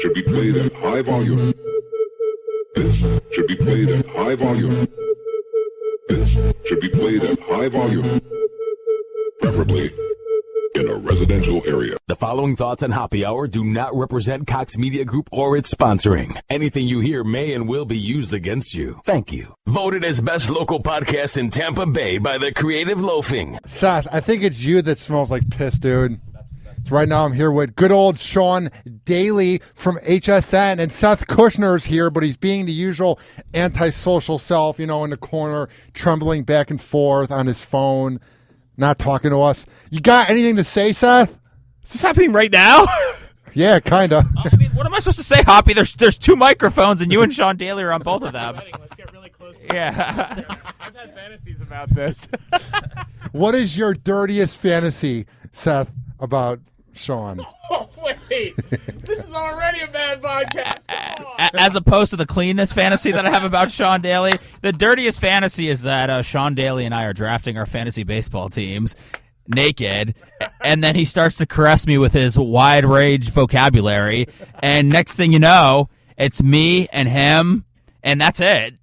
should be played at high volume. This should be played at high volume. This should be played at high volume. Preferably in a residential area. The following thoughts on Hoppe Hour do not represent Cox Media Group or its sponsoring. Anything you hear may and will be used against you. Thank you. Voted as best local podcast in Tampa Bay by the Creative Loafing. Seth, I think it's you that smells like piss, dude. So right now I'm here with good old Sean Daly from HSN, and Seth Kushner is here, but he's being the usual antisocial self, in the corner, trembling back and forth on his phone, not talking to us. You got anything to say, Seth? Is this happening right now? Yeah, kind of. I mean, what am I supposed to say, Hoppy? There's two microphones, and you and Sean Daly are on both of them. Let's get really close. Yeah. I've had fantasies about this. What is your dirtiest fantasy, Seth, about Sean? Oh, wait. This is already a bad podcast. Come on. As opposed to the cleanness fantasy that I have about Sean Daly, the dirtiest fantasy is that Sean Daly and I are drafting our fantasy baseball teams naked, and then he starts to caress me with his wide range vocabulary, and next thing you know, it's me and him, and that's it.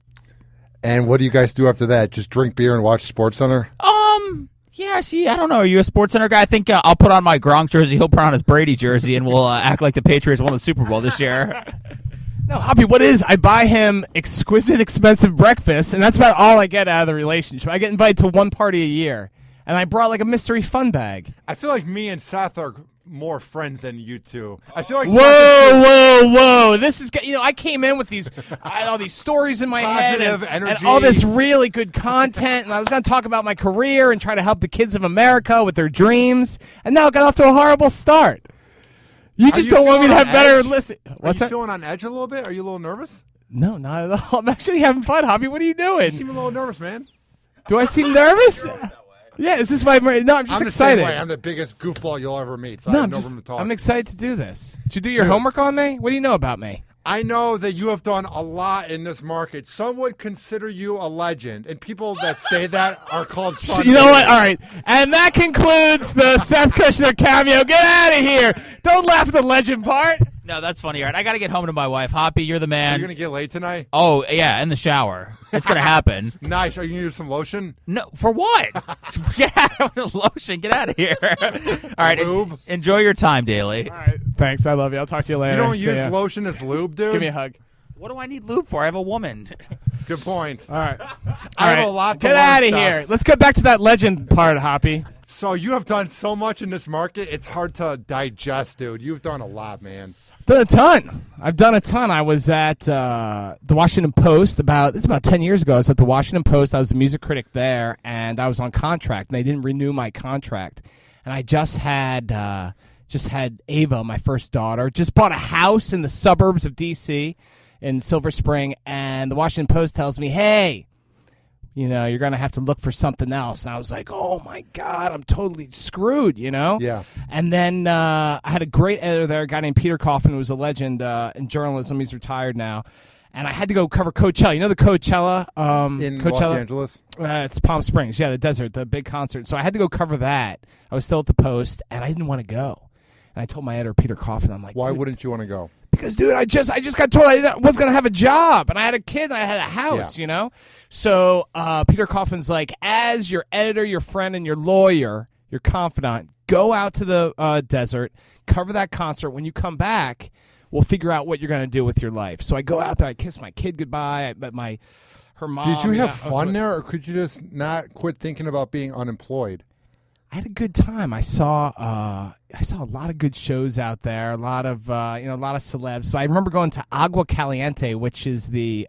And what do you guys do after that? Just drink beer and watch SportsCenter? Yeah, see, I don't know. Are you a SportsCenter guy? I think I'll put on my Gronk jersey, he'll put on his Brady jersey, and we'll act like the Patriots won the Super Bowl this year. No, Hoppy, what is? I buy him exquisite, expensive breakfast, and that's about all I get out of the relationship. I get invited to one party a year, and I brought like a mystery fun bag. I feel like me and Seth are more friends than you two. I feel like Whoa! This is I came in with all these stories in my head Positive and energy. all this really good content, and I was going to talk about my career and try to help the kids of America with their dreams, and now it got off to a horrible start. You just don't want me to have better listen. What's Are you that? feeling on edge a little bit? Are you a little nervous? No, not at all. I'm actually having fun, Hoppy. What are you doing? You seem a little nervous, man. Do I seem nervous? Yeah, is this my? No, I'm just excited. The same way. I'm the biggest goofball you'll ever meet, so No, I have I'm no just. room to talk. I'm excited to do this. Did you do your Dude. homework on me? What do you know about me? I know that you have done a lot in this market. Some would consider you a legend, and people that say that are called Sean You know Daly. what? All right. And that concludes the Seth Kushner cameo. Get out of here. Don't laugh at the legend part. No, that's funny. All right, I got to get home to my wife. Hoppy, you're the Are man. you going to get late tonight? Oh, yeah, in the shower. It's going to happen. Nice. Are you going to use some lotion? No, for what? Yeah, lotion. Get out of here. All right, Lube? enjoy your time, Daly. All right. Thanks. I love you. I'll talk to you later. You don't See use ya. lotion as lube, dude? Give me a hug. What do I need lube for? I have a woman. Good point. All right. I have a lot to Get learn, out of Seth. here. Let's get back to that legend part, Hoppy. So you have done so much in this market, it's hard to digest, dude. You've done a lot, man. Done a ton. I've done a ton. I was at the Washington Post this is about 10 years ago. I was at the Washington Post. I was the music critic there, and I was on contract, and they didn't renew my contract. And I just had Ava, my first daughter, just bought a house in the suburbs of D.C. in Silver Spring, and the Washington Post tells me, hey, you're going to have to look for something else. And I was like, oh, my God, I'm totally screwed, Yeah. And then I had a great editor there, a guy named Peter Kaufman, who was a legend in journalism. He's retired now. And I had to go cover Coachella. You know the Coachella? In Coachella? Los Angeles? It's Palm Springs. Yeah, the desert, the big concert. So I had to go cover that. I was still at the Post, and I didn't want to go. And I told my editor, Peter Kaufman, I'm like, Why dude, wouldn't you want to go? because, dude, I just got told I was going to have a job, and I had a kid, and I had a house, So Peter Kaufman's like, as your editor, your friend, and your lawyer, your confidant, go out to the desert, cover that concert. When you come back, we'll figure out what you're going to do with your life. So I go out there, I kiss my kid goodbye, I met her mom. Did you have fun there, or could you just not quit thinking about being unemployed? I had a good time. I saw a lot of good shows out there. A lot of celebs. But I remember going to Agua Caliente, which is the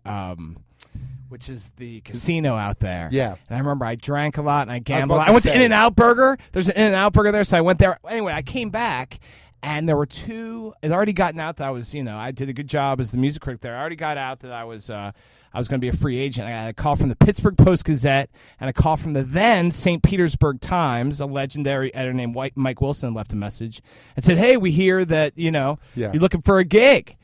casino out there. Yeah. And I remember I drank a lot and I gambled. about to I went to say. In-N-Out Burger. There's an In-N-Out Burger there, so I went there. Anyway, I came back. And there were two. It had already gotten out that I was, I did a good job as the music critic there. I already got out that I was going to be a free agent. I got a call from the Pittsburgh Post-Gazette and a call from the then St. Petersburg Times. A legendary editor named Mike Wilson left a message and said, "Hey, we hear that you're looking for a gig."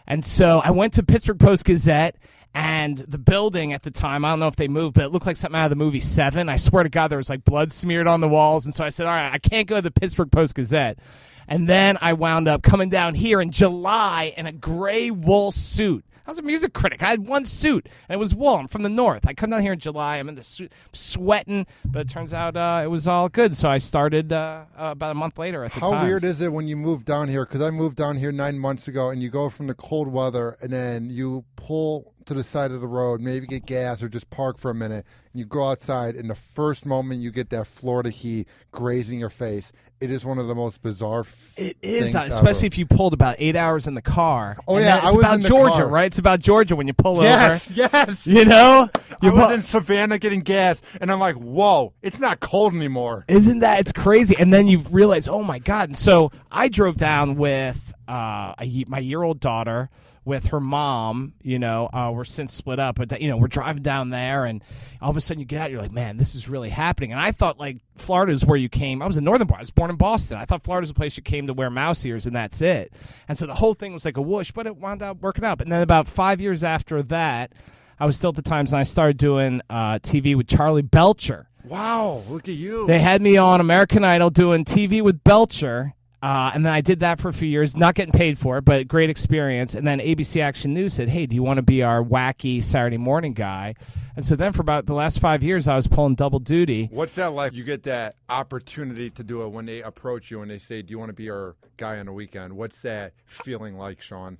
And so I went to Pittsburgh Post-Gazette. And the building at the time, I don't know if they moved, but it looked like something out of the movie Seven. I swear to God, there was like blood smeared on the walls. And so I said, all right, I can't go to the Pittsburgh Post-Gazette. And then I wound up coming down here in July in a gray wool suit. I was a music critic. I had one suit, and it was wool. I'm from the north. I come down here in July. I'm in the suit, sweating, but it turns out it was all good. So I started about a month later at the How Times. weird is it when you move down here? Because I moved down here 9 months ago, and you go from the cold weather, and then you pull to the side of the road, maybe get gas or just park for a minute, and you go outside, and the first moment you get that Florida heat grazing your face, it is one of the most bizarre It is, things especially ever. if you pulled about 8 hours in the car. Oh, And yeah, then I it's was about in the Georgia, car. right? It's about Georgia when you pull Yes, over. yes. You know? I was in Savannah getting gas, and I'm like, whoa, it's not cold anymore. Isn't that? It's crazy. And then you realize, oh, my God. And so I drove down with my year-old daughter, with her mom. We're since split up, but we're driving down there, and all of a sudden you get out, you're like, man, this is really happening. And I thought like Florida is where you came. I was a northern boy. I was born in Boston. I thought Florida's a place you came to wear mouse ears, and that's it. And so the whole thing was like a whoosh, but it wound up working out. But then about 5 years after that, I was still at the Times, and I started doing TV with Charlie Belcher. Wow, look at you. They had me on American Idol doing TV with Belcher. And then I did that for a few years, not getting paid for it, but great experience. And then ABC Action News said, hey, do you want to be our wacky Saturday morning guy? And so then for about the last 5 years, I was pulling double duty. What's that like? You get that opportunity to do it when they approach you and they say, do you want to be our guy on the weekend? What's that feeling like, Sean?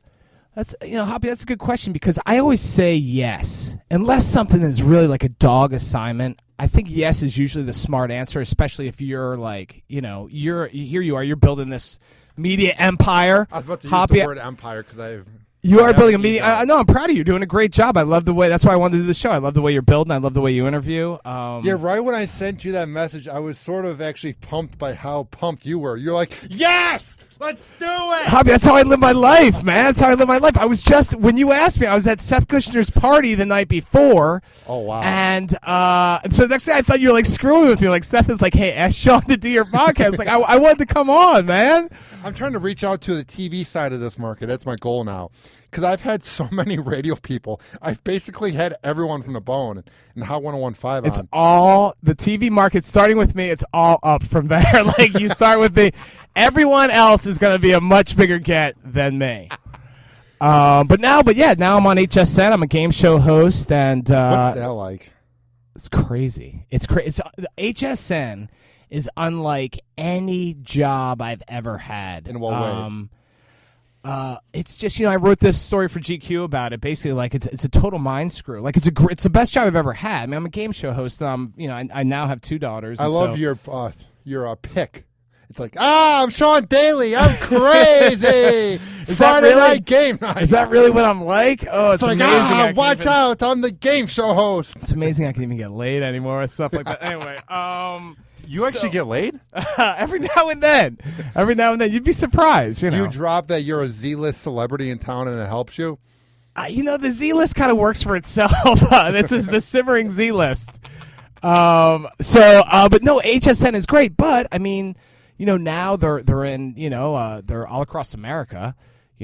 That's Hoppy, that's a good question, because I always say yes. Unless something is really like a dog assignment, I think yes is usually the smart answer, especially if you're like, here you are, you're building this media empire. I was about to use Hoppy, the word empire because you are building a media. I know. I'm proud of you. You're doing a great job. I love the way. That's why I wanted to do the show. I love the way you're building. I love the way you interview. Yeah, right when I sent you that message, I was sort of actually pumped by how pumped you were. You're like, yes, let's do it. Hoppy, that's how I live my life, man. That's how I live my life. I was just, when you asked me, I was at Seth Kushner's party the night before. Oh, wow. And so the next day I thought you were like screwing with me. Like Seth is like, hey, ask Sean to do your podcast. Like I wanted to come on, man. I'm trying to reach out to the TV side of this market. That's my goal now. Because I've had so many radio people. I've basically had everyone from the Bone and Hot 101.5 It's on. all the TV market, starting with me. It's all up from there. Like you start with me. Everyone else is going to be a much bigger get than me. Now I'm on HSN. I'm a game show host, and What's that like? it's crazy. It's crazy. HSN is unlike any job I've ever had. In what way? It's just, I wrote this story for GQ about it. Basically, like it's a total mind screw. Like it's the best job I've ever had. I mean, I'm a game show host. I now have 2 daughters. I and love so, your pick. It's like, I'm Sean Daly. I'm crazy. Is that Friday really- night game night. Is that really what I'm like? Oh, it's It's like, amazing. I can watch even- out. I'm the game show host. It's amazing I can even get laid anymore and stuff like that. Anyway, You actually get laid? every now and then, you'd be surprised. Do you drop that you're a Z-list celebrity in town and it helps you? The Z list kind of works for itself. This is the simmering Z list. But no, HSN is great. But I mean, now they're in, they're all across America.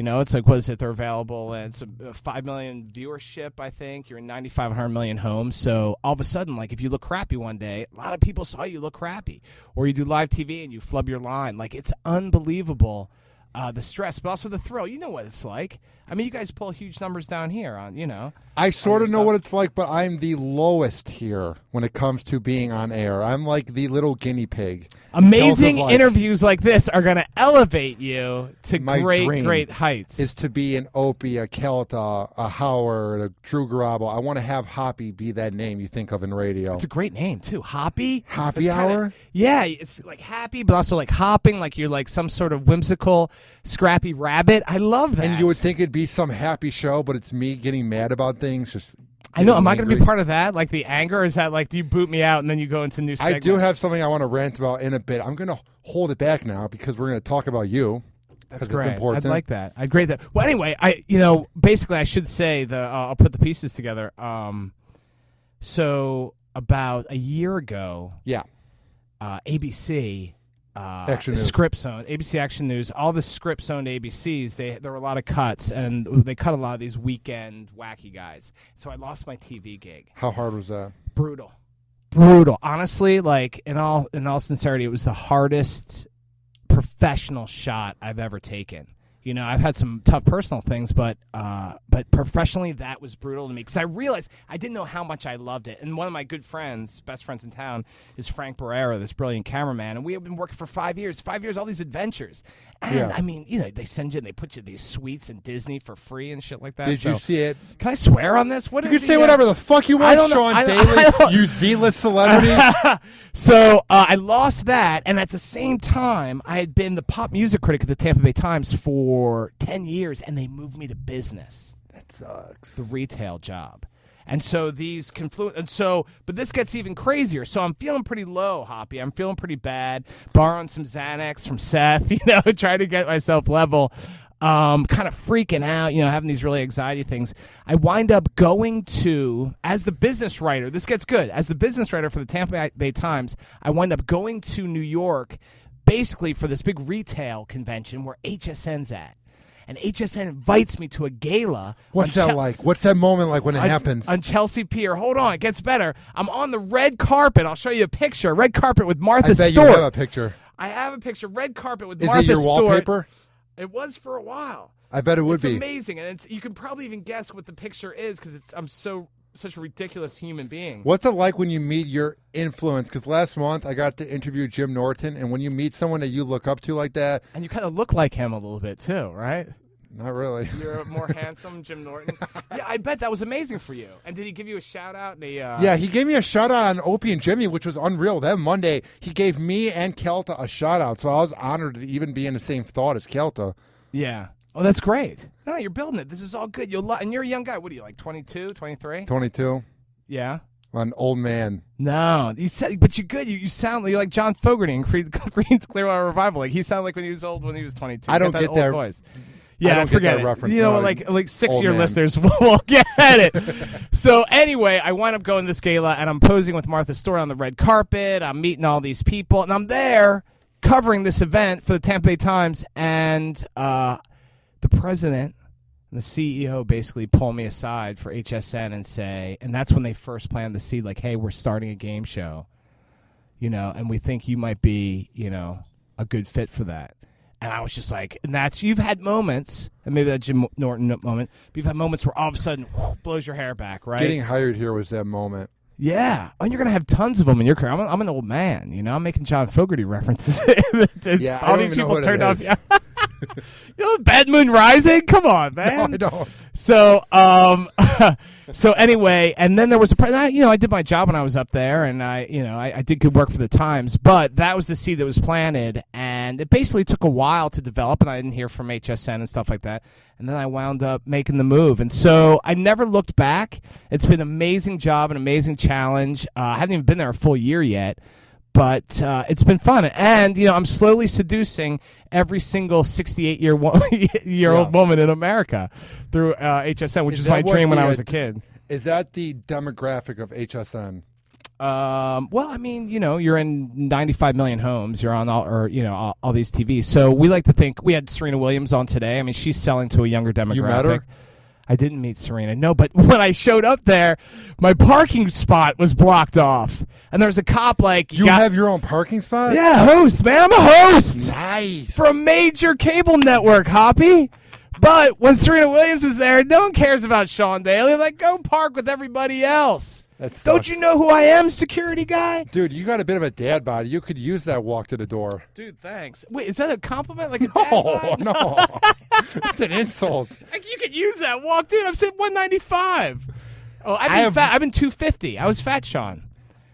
It's like, what is it? They're available, and it's a 5 million viewership, I think. You're in 9,500 million homes. So all of a sudden, like, if you look crappy one day, a lot of people saw you look crappy. Or you do live TV and you flub your line. Like, it's unbelievable, the stress, but also the thrill. You know what it's like. I mean, you guys pull huge numbers down here on, I sort of know stuff. what it's like, but I'm the lowest here when it comes to being on air. I'm like the little guinea pig. Amazing Tells of, like, interviews like this are going to elevate you to My great, dream great heights. is to be an Opie, a Kelta, a Howard, a Drew Garabo. I want to have Hoppy be that name you think of in radio. It's a great name, too. Hoppy? Hoppy It's kinda- Hour? Yeah, it's like happy, but also like hopping, like you're like some sort of whimsical, scrappy rabbit. I love that. And you would think it'd be some happy show, but it's me getting mad about things. Just I know. getting Am I going to be angry. part of that? Like the anger? Is that like, do you boot me out and then you go into new segments? I do have something I want to rant about in a bit. I'm going to hold it back now because we're going to talk about you. That's 'cause great. It's important. I'd like that. I'd grade that. Well, anyway, basically, I should say I'll put the pieces together. So about a year ago, Yeah. ABC, Action News. Script Zone, ABC Action News, all the Script Zone ABCs, there were a lot of cuts, and they cut a lot of these weekend wacky guys. So I lost my TV gig. How hard was that? Brutal. Honestly, like in all sincerity, it was the hardest professional shot I've ever taken. You know, I've had some tough personal things, but professionally, that was brutal to me because I realized I didn't know how much I loved it. And one of my good friends, best friends in town, is Frank Barrera, this brilliant cameraman, and we have been working for 5 years. 5 years, all these adventures. And I mean, you know, they send you, and they put you these suites in Disney for free and shit like that. Did you see it? Can I swear on this? What you can say whatever the fuck you want, Sean Daly, you Z-list celebrity. So I lost that, and at the same time, I had been the pop music critic at the Tampa Bay Times for 10 years, and they moved me to business. That sucks. The retail job. And so these but this gets even crazier. So I'm feeling pretty low, Hoppy. I'm feeling pretty bad, borrowing some Xanax from Seth, you know, trying to get myself level. Kind of freaking out, you know, having these really anxiety things. I wind up going to, as the business writer, this gets good, as the business writer for the Tampa Bay Times, I wind up going to New York basically for this big retail convention where HSN's at. And HSN invites me to a gala. What's that like? What's that moment like when it happens? On Chelsea Pier. Hold on, it gets better. I'm on the red carpet. I'll show you a picture. Red carpet with Martha Stewart. I bet you have a picture. I have a picture. Red carpet with Is Martha it your Stewart. wallpaper? It was for a while. I bet it would be. It's amazing, and you can probably even guess what the picture is because I'm such a ridiculous human being. What's it like when you meet your influence? Because last month I got to interview Jim Norton, and when you meet someone that you look up to like that, and you kind of look like him a little bit too, right? Not really. You're more handsome, Jim Norton. Yeah, I bet that was amazing for you. And did he give you a shout out? Yeah, he gave me a shout out on Opie and Jimmy, which was unreal. That Monday, he gave me and Kelta a shout out, so I was honored to even be in the same thought as Kelta. Yeah. Oh, that's great. No, you're building it. This is all good. And you're a young guy. What are you, like 22, 23? 22. Yeah. An old man. No, but you're good. You sound like you're like John Fogerty in Creed's Clearwater Revival. Like he sounded like when he was old when he was 22. I don't get that voice. Yeah, forget it. Reference. You know, like 6-year listeners will get it. So anyway, I wind up going to this gala, and I'm posing with Martha Stewart on the red carpet. I'm meeting all these people, and I'm there covering this event for the Tampa Bay Times, and the president and the CEO basically pull me aside for HSN and say, and that's when they first planted the seed, like, hey, we're starting a game show, you know, and we think you might be, you know, a good fit for that. And I was just like, and you've had moments, and maybe that Jim Norton moment, but you've had moments where all of a sudden, blows your hair back, right? Getting hired here was that moment. Yeah. And you're going to have tons of them in your career. I'm an old man, you know? I'm making John Fogerty references. Yeah, all these people turned off. Yeah. You know, Bad Moon Rising? Come on, man. No, I don't. So, so anyway, and then there was I did my job when I was up there, and I did good work for the Times, but that was the seed that was planted, and it basically took a while to develop, and I didn't hear from HSN and stuff like that, and then I wound up making the move, and so I never looked back. It's been an amazing job, an amazing challenge. I haven't even been there a full year yet. But it's been fun, and I'm slowly seducing every single 68-year-old woman in America through HSN, which is my dream when I was a kid. Is that the demographic of HSN? Well, I mean, you're in 95 million homes. You're on all these TVs. So we like to think we had Serena Williams on today. I mean, she's selling to a younger demographic. You met her? I didn't meet Serena, no, but when I showed up there, my parking spot was blocked off. And there was a cop like... You have your own parking spot? Yeah, host, man. I'm a host. Nice. For a major cable network, Hoppy. But when Serena Williams was there, no one cares about Sean Daly. Like, go park with everybody else. Don't you know who I am, security guy? Dude, you got a bit of a dad body. You could use that walk to the door. Dude, thanks. Wait, is that a compliment? Like a dad body? No. It's an insult. Like, you could use that walk. Dude, I'm sitting 195. Oh, I've been 250. I was fat, Sean.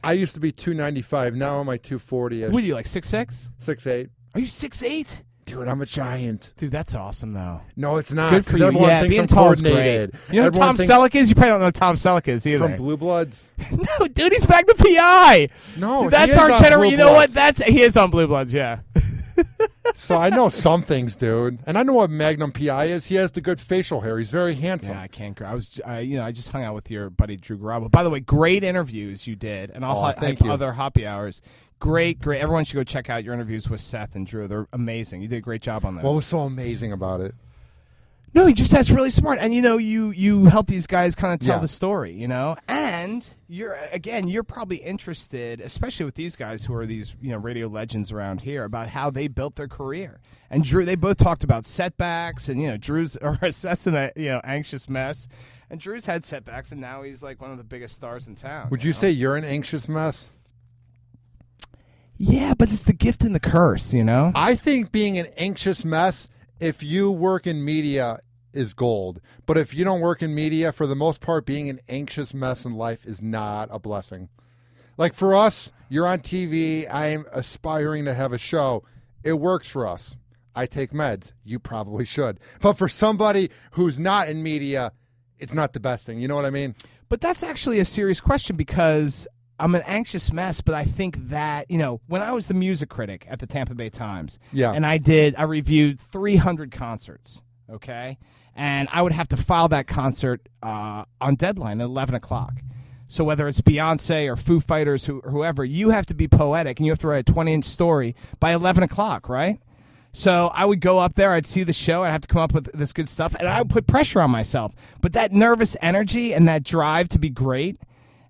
I used to be 295. Now I'm like 240-ish. What are you, like 6'6"? 6'8". Are you 6'8"? Dude, I'm a giant. Dude, that's awesome, though. No, it's not. Good for you. Yeah, being tall is great. You know who Tom Selleck is? You probably don't know who Tom Selleck is either. From Blue Bloods? No, dude, he's back to PI. No, dude, that's our general. You know what? He is on Blue Bloods, yeah. So I know some things, dude. And I know what Magnum PI is. He has the good facial hair. He's very handsome. Yeah, I can't. I just hung out with your buddy Drew Garabo. By the way, great interviews you did. And I'll have other Hoppy Hours. Great. Everyone should go check out your interviews with Seth and Drew. They're amazing. You did a great job on those. What was so amazing about it? No, he just that's really smart. And, you help these guys kind of tell the story, And And you're probably interested, especially with these guys who are these radio legends around here, about how they built their career. And Drew, they both talked about setbacks, and Drew's Seth's an anxious mess, and Drew's had setbacks, and now he's like one of the biggest stars in town. Would you say you're an anxious mess? Yeah, but it's the gift and the curse, I think being an anxious mess, if you work in media, is gold. But if you don't work in media, for the most part, being an anxious mess in life is not a blessing. Like for us, you're on TV. I'm aspiring to have a show. It works for us. I take meds. You probably should. But for somebody who's not in media, it's not the best thing. You know what I mean? But that's actually a serious question, because I'm an anxious mess, but I think that, when I was the music critic at the Tampa Bay Times, and I reviewed 300 concerts, okay? And I would have to file that concert on deadline at 11 o'clock. So whether it's Beyonce or Foo Fighters, whoever, you have to be poetic, and you have to write a 20-inch story by 11 o'clock, right? So I would go up there, I'd see the show, I'd have to come up with this good stuff, and I would put pressure on myself. But that nervous energy and that drive to be great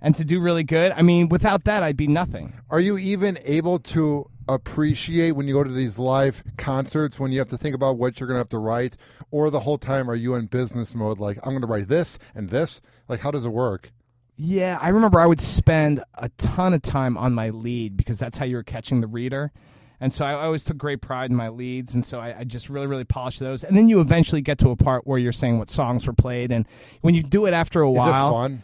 and to do really good, I mean, without that, I'd be nothing. Are you even able to appreciate when you go to these live concerts, when you have to think about what you're going to have to write, or the whole time are you in business mode, like, I'm going to write this and this? Like, how does it work? Yeah, I remember I would spend a ton of time on my lead, because that's how you were catching the reader. And so I always took great pride in my leads, and so I just really, really polished those. And then you eventually get to a part where you're saying what songs were played, and when you do it after a while... Is it fun?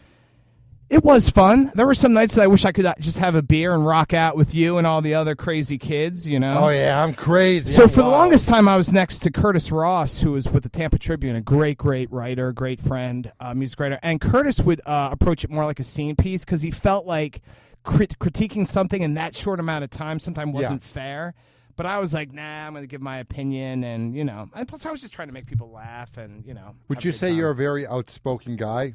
It was fun. There were some nights that I wish I could just have a beer and rock out with you and all the other crazy kids, Oh, yeah, I'm crazy. So for the longest time, I was next to Curtis Ross, who was with the Tampa Tribune, a great, great writer, great friend, music writer. And Curtis would approach it more like a scene piece, because he felt like critiquing something in that short amount of time sometimes wasn't fair. But I was like, nah, I'm going to give my opinion, and, and plus I was just trying to make people laugh, and, Would you say you're a very outspoken guy?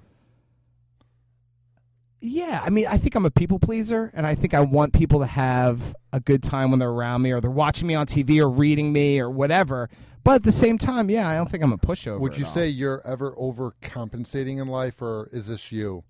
Yeah, I mean, I think I'm a people pleaser, and I think I want people to have a good time when they're around me, or they're watching me on TV or reading me or whatever. But at the same time, I don't think I'm a pushover. Would you say you're ever overcompensating in life, or is this you?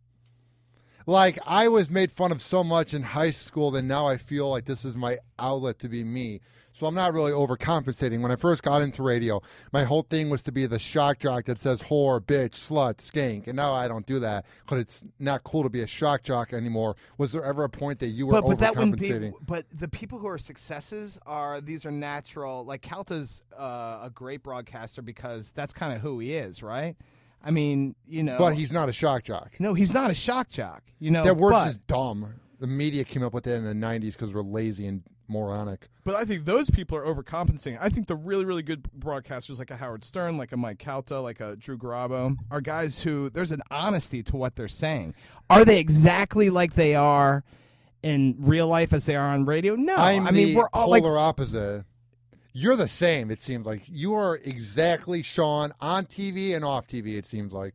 Like, I was made fun of so much in high school that now I feel like this is my outlet to be me. So I'm not really overcompensating. When I first got into radio, my whole thing was to be the shock jock that says whore, bitch, slut, skank. And now I don't do that because it's not cool to be a shock jock anymore. Was there ever a point that you were overcompensating? But the people who are successes these are natural. Like Calta's a great broadcaster because that's kind of who he is, right? I mean, But he's not a shock jock. No, he's not a shock jock. That word is dumb. The media came up with it in the 90s because we're lazy and moronic. But I think those people are overcompensating. I think the really, really good broadcasters like a Howard Stern, like a Mike Calta, like a Drew Garabo are guys who there's an honesty to what they're saying. Are they exactly like they are in real life as they are on radio? No. I mean, we're all polar opposite. You're the same, it seems like. You are exactly Sean on TV and off TV, it seems like.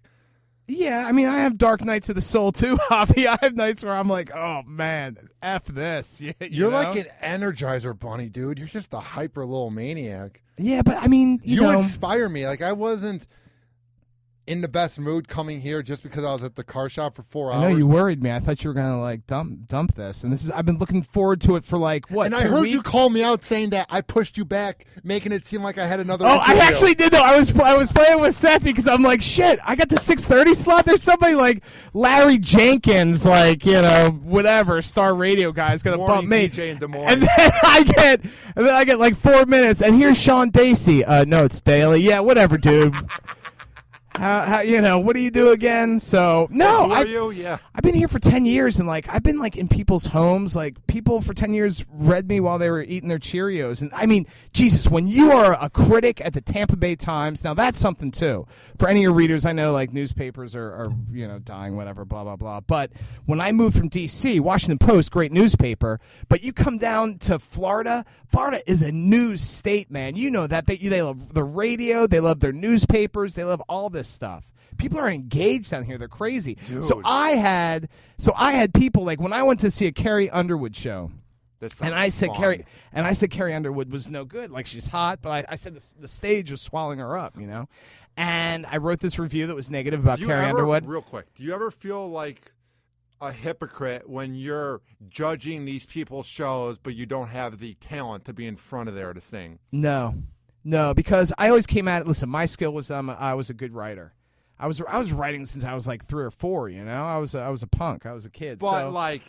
Yeah, I mean, I have dark nights of the soul too, Hoppy. I have nights where I'm like, oh, man, F this. You're like an Energizer bunny, dude. You're just a hyper little maniac. Yeah, but I mean, you inspire me. Like, I wasn't in the best mood coming here just because I was at the car shop for 4 hours. I know, you worried me. I thought you were going to, like, dump this. And I've been looking forward to it for, like, what, And 2 I heard weeks? you call me out saying that I pushed you back, making it seem like I had another Oh, interview. I actually did, though. I was playing with Seth because I'm like, shit, I got the 6:30 slot. There's somebody like Larry Jenkins, like, whatever, Star Radio guy is going to bump me. DJ in Des Moines. And then I get like 4 minutes, and here's Sean Dacy. No, it's Daly. Yeah, whatever, dude. How what do you do again? So no, Who are you? Yeah. I've been here for 10 years, and like I've been like in people's homes. Like people for 10 years read me while they were eating their Cheerios, and I mean, Jesus, when you are a critic at the Tampa Bay Times, now that's something too. For any of your readers, I know like newspapers are dying, whatever, blah blah blah. But when I moved from D.C., Washington Post, great newspaper, but you come down to Florida. Florida is a news state, man. You know that they love the radio, they love their newspapers, they love all this stuff. People are engaged down here. They're crazy. Dude. So I had people like when I went to see a Carrie Underwood show. And I said Carrie Underwood was no good. Like she's hot, but I said the stage was swallowing her up, And I wrote this review that was negative about Carrie Underwood. Real quick, do you ever feel like a hypocrite when you're judging these people's shows, but you don't have the talent to be in front of there to sing? No, because I always came at it. Listen, my skill was I was a good writer. I was writing since I was like 3 or 4. You know, I was a punk. I was a kid. But so. like,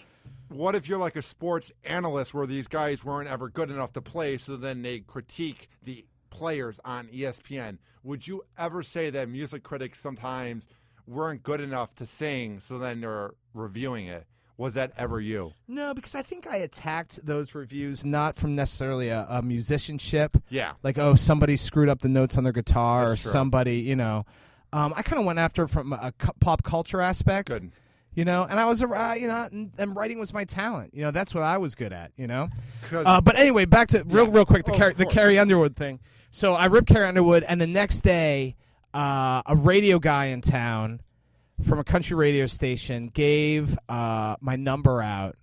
what if you're like a sports analyst where these guys weren't ever good enough to play, so then they critique the players on ESPN? Would you ever say that music critics sometimes weren't good enough to sing, so then they're reviewing it? Was that ever you? No, because I think I attacked those reviews not from necessarily a musicianship. Yeah. Like, oh, somebody screwed up the notes on their guitar, That's or true. somebody, you know. I kind of went after it from a pop culture aspect. Good. You know, and I was, and writing was my talent. You know, that's what I was good at, you know. 'Cause- But anyway, back to real quick, of the course. Carrie Underwood thing. So I ripped Carrie Underwood, and the next day, a radio guy in town from a country radio station gave my number out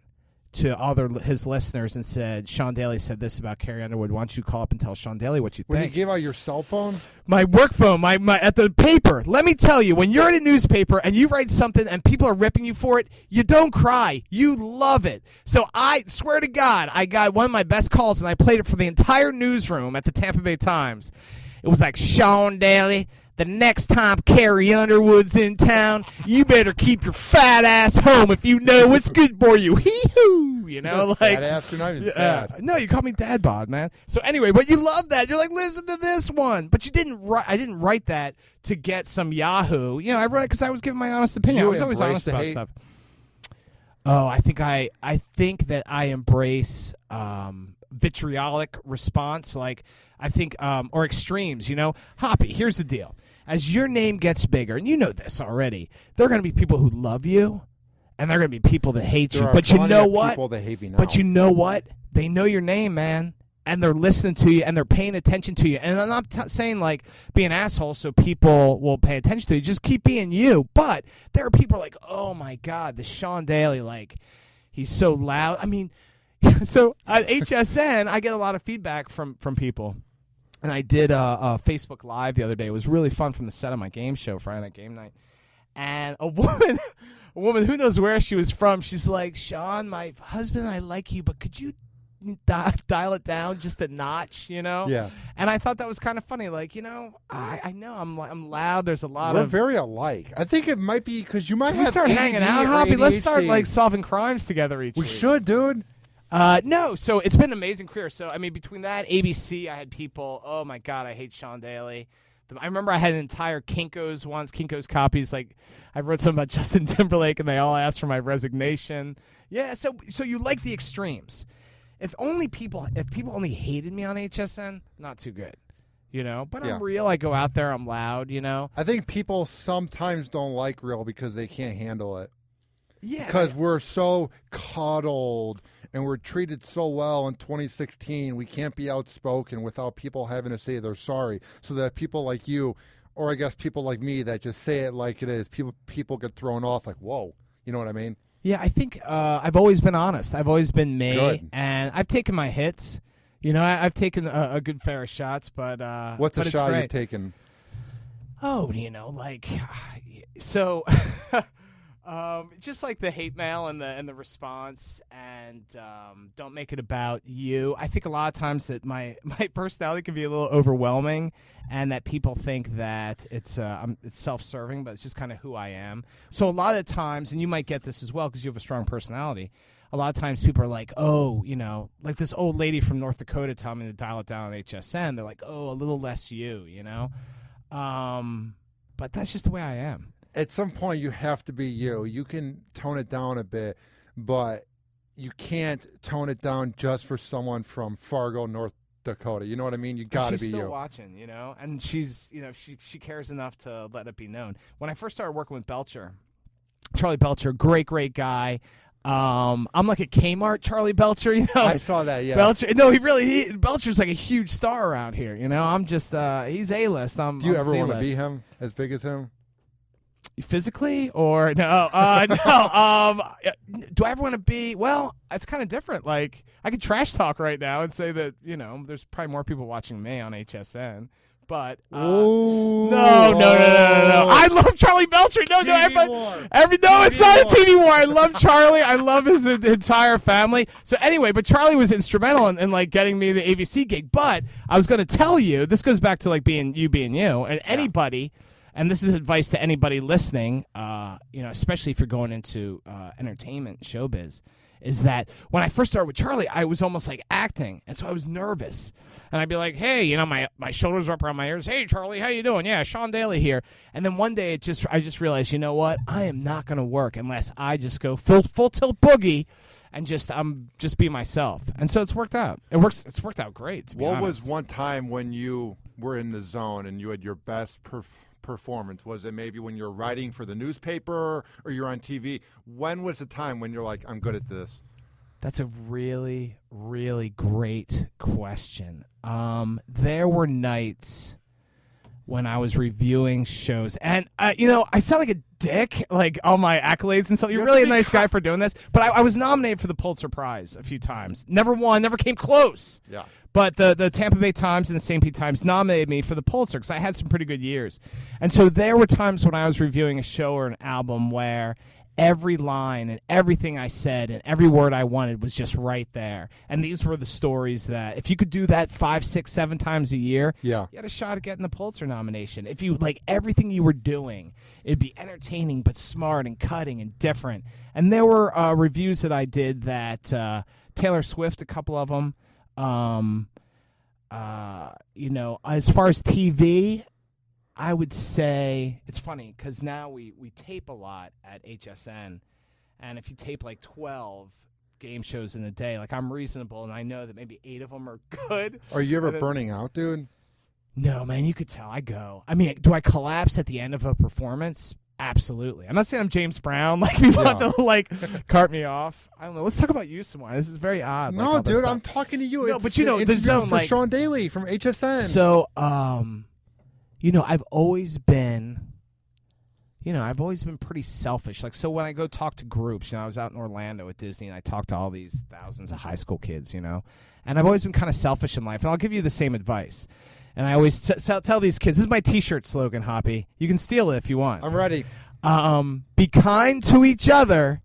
to all his listeners and said, Sean Daly said this about Carrie Underwood. Why don't you call up and tell Sean Daly what you When you think? give out your cell phone? My work phone, my at the paper. Let me tell you, when you're at a newspaper and you write something and people are ripping you for it, you don't cry. You love it. So I swear to God, I got one of my best calls and I played it for the entire newsroom at the Tampa Bay Times. It was like, Sean Daly, the next time Carrie Underwood's in town, you better keep your fat ass home if you know what's good for you. Hee-hoo! You know, like... Fat ass, you're not even fat. No, you call me dad bod, man. So anyway, but you love that. You're like, listen to this one. But you didn't write. I didn't write that to get some Yahoo. You know, I wrote it because I was giving my honest opinion. I was always honest about stuff. Oh, I think that I embrace vitriolic response. Like, I think, or extremes, you know. Hoppy, here's the deal. As your name gets bigger, and you know this already, there are going to be people who love you, and there are going to be people that hate you. But you know what? People that hate me now. But you know what? They know your name, man, and they're listening to you, and they're paying attention to you. And I'm not saying, like, be an asshole so people will pay attention to you. Just keep being you. But there are people like, oh, my God, the Sean Daly, like, he's so loud. I mean, so at HSN, I get a lot of feedback from people. And I did a Facebook Live the other day. It was really fun from the set of my game show, Friday Night Game Night. And a woman, who knows where she was from, she's like, Sean, my husband and I like you, but could you dial it down just a notch, you know? Yeah. And I thought that was kind of funny. Like, you know, I know I'm loud. There's a lot We're of... very alike. I think it might be because you might Can we have start hanging ADD out, or Hoppy? Let's start, ADHD. like, solving crimes together each We week. should, dude. No, so it's been an amazing career. So, I mean, between that, ABC, I had people, oh, my God, I hate Sean Daly. I remember I had an entire Kinko's copies. Like, I wrote something about Justin Timberlake, and they all asked for my resignation. Yeah, so you like the extremes. If people only hated me on HSN, not too good, you know? But Yeah. I'm real. I go out there. I'm loud, you know? I think people sometimes don't like real because they can't handle it. Yeah. Because we're so coddled and we're treated so well in 2016, we can't be outspoken without people having to say they're sorry. So that people like you, or I guess people like me that just say it like it is, people get thrown off like, whoa. You know what I mean? Yeah, I think I've always been honest. I've always been me. Good. And I've taken my hits. You know, I've taken a good fair of shots, but What's but a it's shot great. you've taken? Oh, you know, like, so, just like the hate mail and the response, and don't make it about you. I think a lot of times that my personality can be a little overwhelming, and that people think that it's self-serving, but it's just kind of who I am. So a lot of times, and you might get this as well because you have a strong personality. A lot of times people are like, oh, you know, like this old lady from North Dakota telling me to dial it down on HSN. They're like, oh, a little less you know. But that's just the way I am. At some point, you have to be you. You can tone it down a bit, but you can't tone it down just for someone from Fargo, North Dakota. You know what I mean? You got to She's be still you. watching, you know, and she's, you know, she cares enough to let it be known. When I first started working with Charlie Belcher, great guy. I'm like a Kmart Charlie Belcher, you know. I saw that, yeah. Belcher, no, Belcher's like a huge star around here, you know. I'm just, he's A-list. Do you ever want to C-list. be him, as big as him? Physically or no? No. Do I ever want to be? Well, it's kind of different. Like, I could trash talk right now and say that, you know, there's probably more people watching me on HSN. But Ooh. no. I love Charlie Belcher. No, TV war. It's not a TV war. I love Charlie. I love his entire family. So anyway, but Charlie was instrumental in like getting me the ABC gig. But I was going to tell you, this goes back to like being you, and anybody. And this is advice to anybody listening, especially if you're going into entertainment, showbiz, is that when I first started with Charlie, I was almost like acting, and so I was nervous. And I'd be like, hey, my shoulders are up around my ears. Hey, Charlie, how you doing? Yeah, Sean Daly here. And then one day I just realized, you know what? I am not going to work unless I just go full tilt boogie and just be myself. And so it's worked out. It's worked out great, to be honest. What was one time when you were in the zone and you had your best performance? Was it maybe when you're writing for the newspaper or you're on TV? When was the time when you're like, I'm good at this? That's a really, really great question. There were nights when I was reviewing shows, and I sound like a dick, like all my accolades and stuff. You're really a nice guy for doing this, but I was nominated for the Pulitzer Prize a few times. Never won, never came close. Yeah. But the Tampa Bay Times and the St. Pete Times nominated me for the Pulitzer because I had some pretty good years. And so there were times when I was reviewing a show or an album where every line and everything I said and every word I wanted was just right there. And these were the stories that if you could do that 5, 6, 7 times a year, yeah, you had a shot at getting the Pulitzer nomination. If you like everything you were doing, it'd be entertaining but smart and cutting and different. And there were reviews that I did that Taylor Swift, a couple of them. As far as TV, I would say it's funny because now we tape a lot at HSN, and if you tape like 12 game shows in a day, like I'm reasonable, and I know that maybe 8 of them are good. Are you ever burning out, dude? No, man, you could tell. I go. I mean, do I collapse at the end of a performance? Absolutely. I'm not saying I'm James Brown. Like, people have to, like, cart me off. I don't know. Let's talk about you some more. This is very odd. No, like, dude, I'm talking to you. No, it's but, the zone. For like, Sean Daly from HSN. So, I've always been, pretty selfish. Like, so when I go talk to groups, I was out in Orlando at Disney, and I talked to all these thousands of high school kids, and I've always been kind of selfish in life. And I'll give you the same advice. And I always tell these kids, this is my T-shirt slogan, Hoppy. You can steal it if you want. I'm ready. Be kind to each other,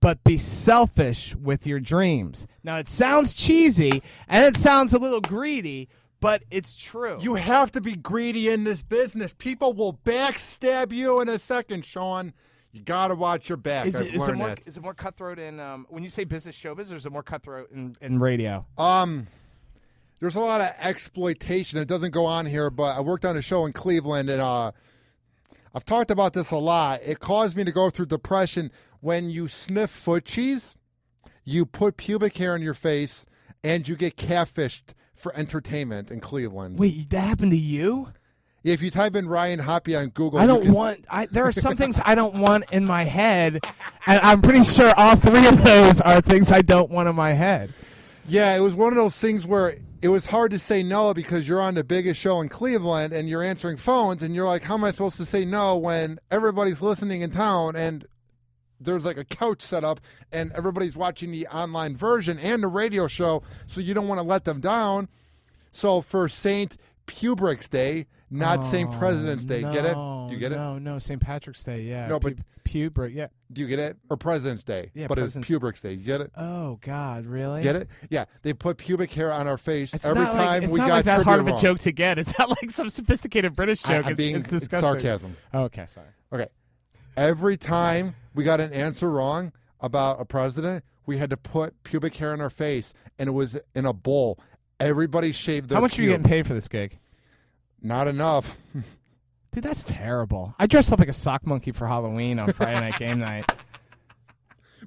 but be selfish with your dreams. Now, it sounds cheesy, and it sounds a little greedy, but it's true. You have to be greedy in this business. People will backstab you in a second, Sean. You got to watch your back. Is it more cutthroat in, when you say business showbiz, or is it more cutthroat in radio? There's a lot of exploitation. It doesn't go on here, but I worked on a show in Cleveland, and I've talked about this a lot. It caused me to go through depression. When you sniff foot cheese, you put pubic hair in your face, and you get catfished for entertainment in Cleveland. Wait, that happened to you? If you type in Ryan Hoppe on Google, there are some things I don't want in my head, and I'm pretty sure all 3 of those are things I don't want in my head. Yeah, it was one of those things where it was hard to say no because you're on the biggest show in Cleveland and you're answering phones and you're like, how am I supposed to say no when everybody's listening in town and there's like a couch set up and everybody's watching the online version and the radio show, so you don't want to let them down. So for St. Pubric's Day, not St. President's Day. Get it? Do you get it? No, St. Patrick's Day, yeah. No, but Pubric, yeah. Do you get it? Or President's Day. Yeah, but it's Pubric's Day. You get it? Oh, God, really? Get it? Yeah. They put pubic hair on our face it's every time it's we not got like that hard of a wrong. joke to get. It's not like some sophisticated British joke. It's disgusting. It's sarcasm. Oh, okay, sorry. Okay. Every time we got an answer wrong about a president, we had to put pubic hair on our face, and it was in a bowl. Everybody shaved their How much are you getting paid for this gig? Not enough. Dude, that's terrible. I dressed up like a sock monkey for Halloween on Friday night game night.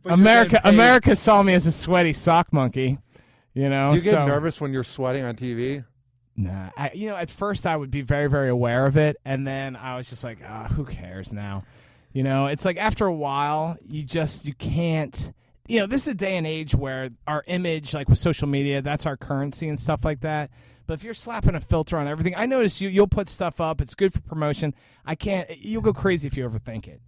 America saw me as a sweaty sock monkey. Do you get nervous when you're sweating on TV? Nah. At first I would be very, very aware of it, and then I was just like, who cares now? It's like after a while, you can't. This is a day and age where our image, like with social media, that's our currency and stuff like that. But if you're slapping a filter on everything, I notice you'll put stuff up. It's good for promotion. You'll go crazy if you overthink it.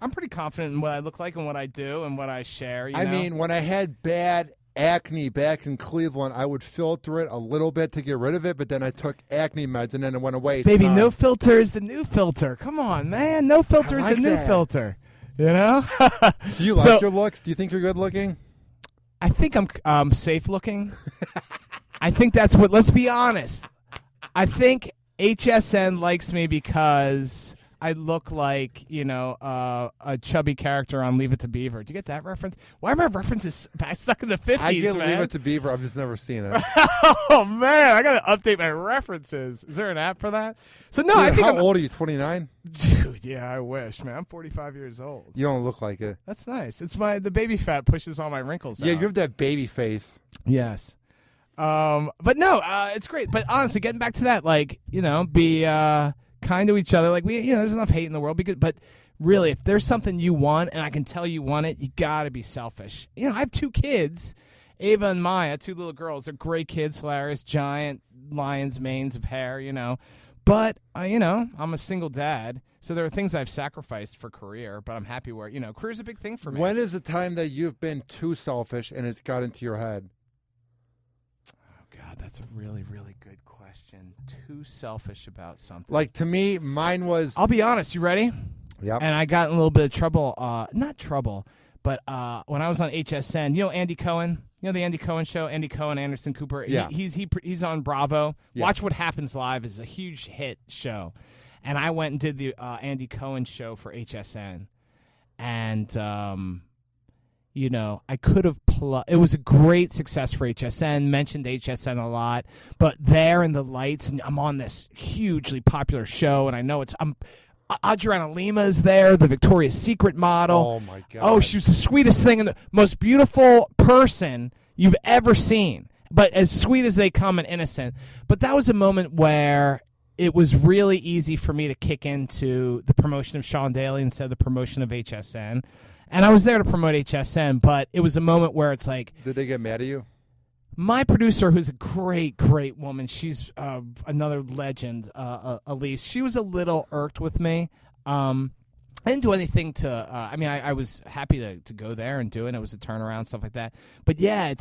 I'm pretty confident in what I look like and what I do and what I share. I mean, when I had bad acne back in Cleveland, I would filter it a little bit to get rid of it, but then I took acne meds and then it went away. Baby, no filter is the new filter. Come on, man. No filter is the new filter. You know? Do you like your looks? Do you think you're good looking? I think I'm safe looking. I think that's what, let's be honest. I think HSN likes me because I look like, a chubby character on Leave It to Beaver. Do you get that reference? Why are my references stuck in the 50s, I get man? Leave It to Beaver. I've just never seen it. Oh, man. I got to update my references. Is there an app for that? So, no, Dude, I think how old are you, 29? Dude, yeah, I wish, man. I'm 45 years old. You don't look like it. That's nice. It's the baby fat pushes all my wrinkles Yeah, out. you have that baby face. Yes. But no, it's great. But honestly, getting back to that, be kind to each other. Like, there's enough hate in the world. Be good. But really, if there's something you want and I can tell you want it, you got to be selfish. I have 2 kids, Ava and Maya, 2 little girls. They're great kids, hilarious, giant lions' manes of hair, But, I'm a single dad, so there are things I've sacrificed for career, but I'm happy where, career's a big thing for me. When is the time that you've been too selfish and it's got into your head? Oh, God, that's a really, really good question. Too selfish about something. Like, to me, mine was... I'll be honest. You ready? Yep. And I got in a little bit of trouble. Not trouble, but when I was on HSN, Andy Cohen? The Andy Cohen show? Andy Cohen, Anderson Cooper. Yeah. He's on Bravo. Yeah. Watch What Happens Live is a huge hit show. And I went and did the Andy Cohen show for HSN. And, I could have it was a great success for HSN, mentioned HSN a lot. But there in the lights, and I'm on this hugely popular show, and I know Adriana Lima is there, the Victoria's Secret model. Oh, my God. Oh, she was the sweetest thing and the most beautiful person you've ever seen. But as sweet as they come and innocent. But that was a moment where it was really easy for me to kick into the promotion of Sean Daly instead of the promotion of HSN. And I was there to promote HSN, but it was a moment where it's like... Did they get mad at you? My producer, who's a great, great woman, she's another legend, Elise. She was a little irked with me. I didn't do anything to. I was happy to go there and do it. It was a turnaround, stuff like that. But yeah,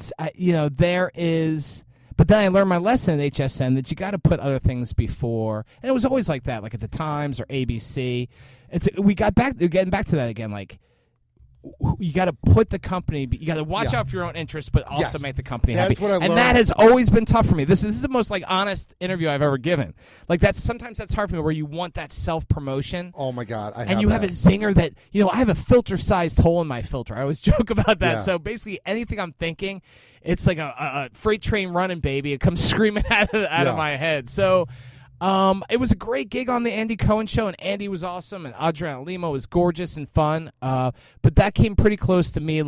there is. But then I learned my lesson at HSN that you got to put other things before, and it was always like that, like at the Times or ABC. We're getting back to that again, like. You got to put the company. You got to watch out for your own interests, but also make the company happy. What I learned. And that has always been tough for me. This is the most honest interview I've ever given. Sometimes that's hard for me, where you want that self promotion. Oh my God! Have a zinger that I have a filter sized hole in my filter. I always joke about that. Yeah. So basically, anything I'm thinking, it's like a freight train running, baby. It comes screaming out of my head. So. It was a great gig on the Andy Cohen show, and Andy was awesome, and Adriana Lima was gorgeous and fun. But that came pretty close to me,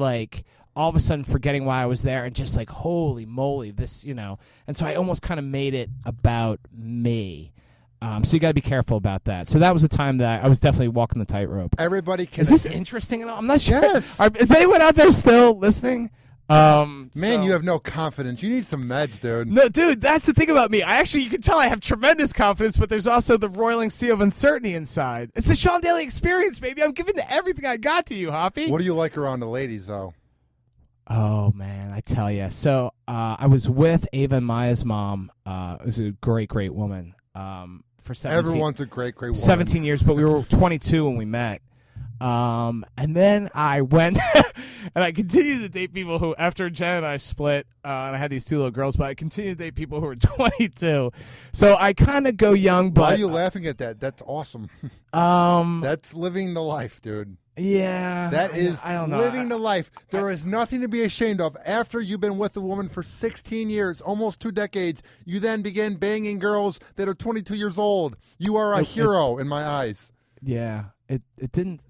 all of a sudden forgetting why I was there, and just holy moly, this, And so I almost kind of made it about me. So you got to be careful about that. So that was a time that I was definitely walking the tightrope. Everybody can. Is this interesting at all? I'm not sure. Yes. Is anyone out there still listening? You have no confidence. You need some meds, dude. No, dude, that's the thing about me. You can tell I have tremendous confidence, but there's also the roiling sea of uncertainty inside. It's the Sean Daly experience, baby. I'm giving everything I got to you, Hoppy. What do you like around the ladies, though? Oh, man, I tell you. So I was with Ava and Maya's mom. It was a great, great woman. For 17, everyone's a great, great woman. 17 years, but we were 22 when we met. And then I went and I continued to date people who, after Jen and I split, and I had these 2 little girls, but I continued to date people who were 22. So I kind of go young, but. Why are you laughing at that? That's awesome. That's living the life, dude. Yeah. That is I don't know. living the life. There is nothing to be ashamed of. After you've been with a woman for 16 years, almost 2 decades, you then begin banging girls that are 22 years old. You are a hero in my eyes. Yeah. It didn't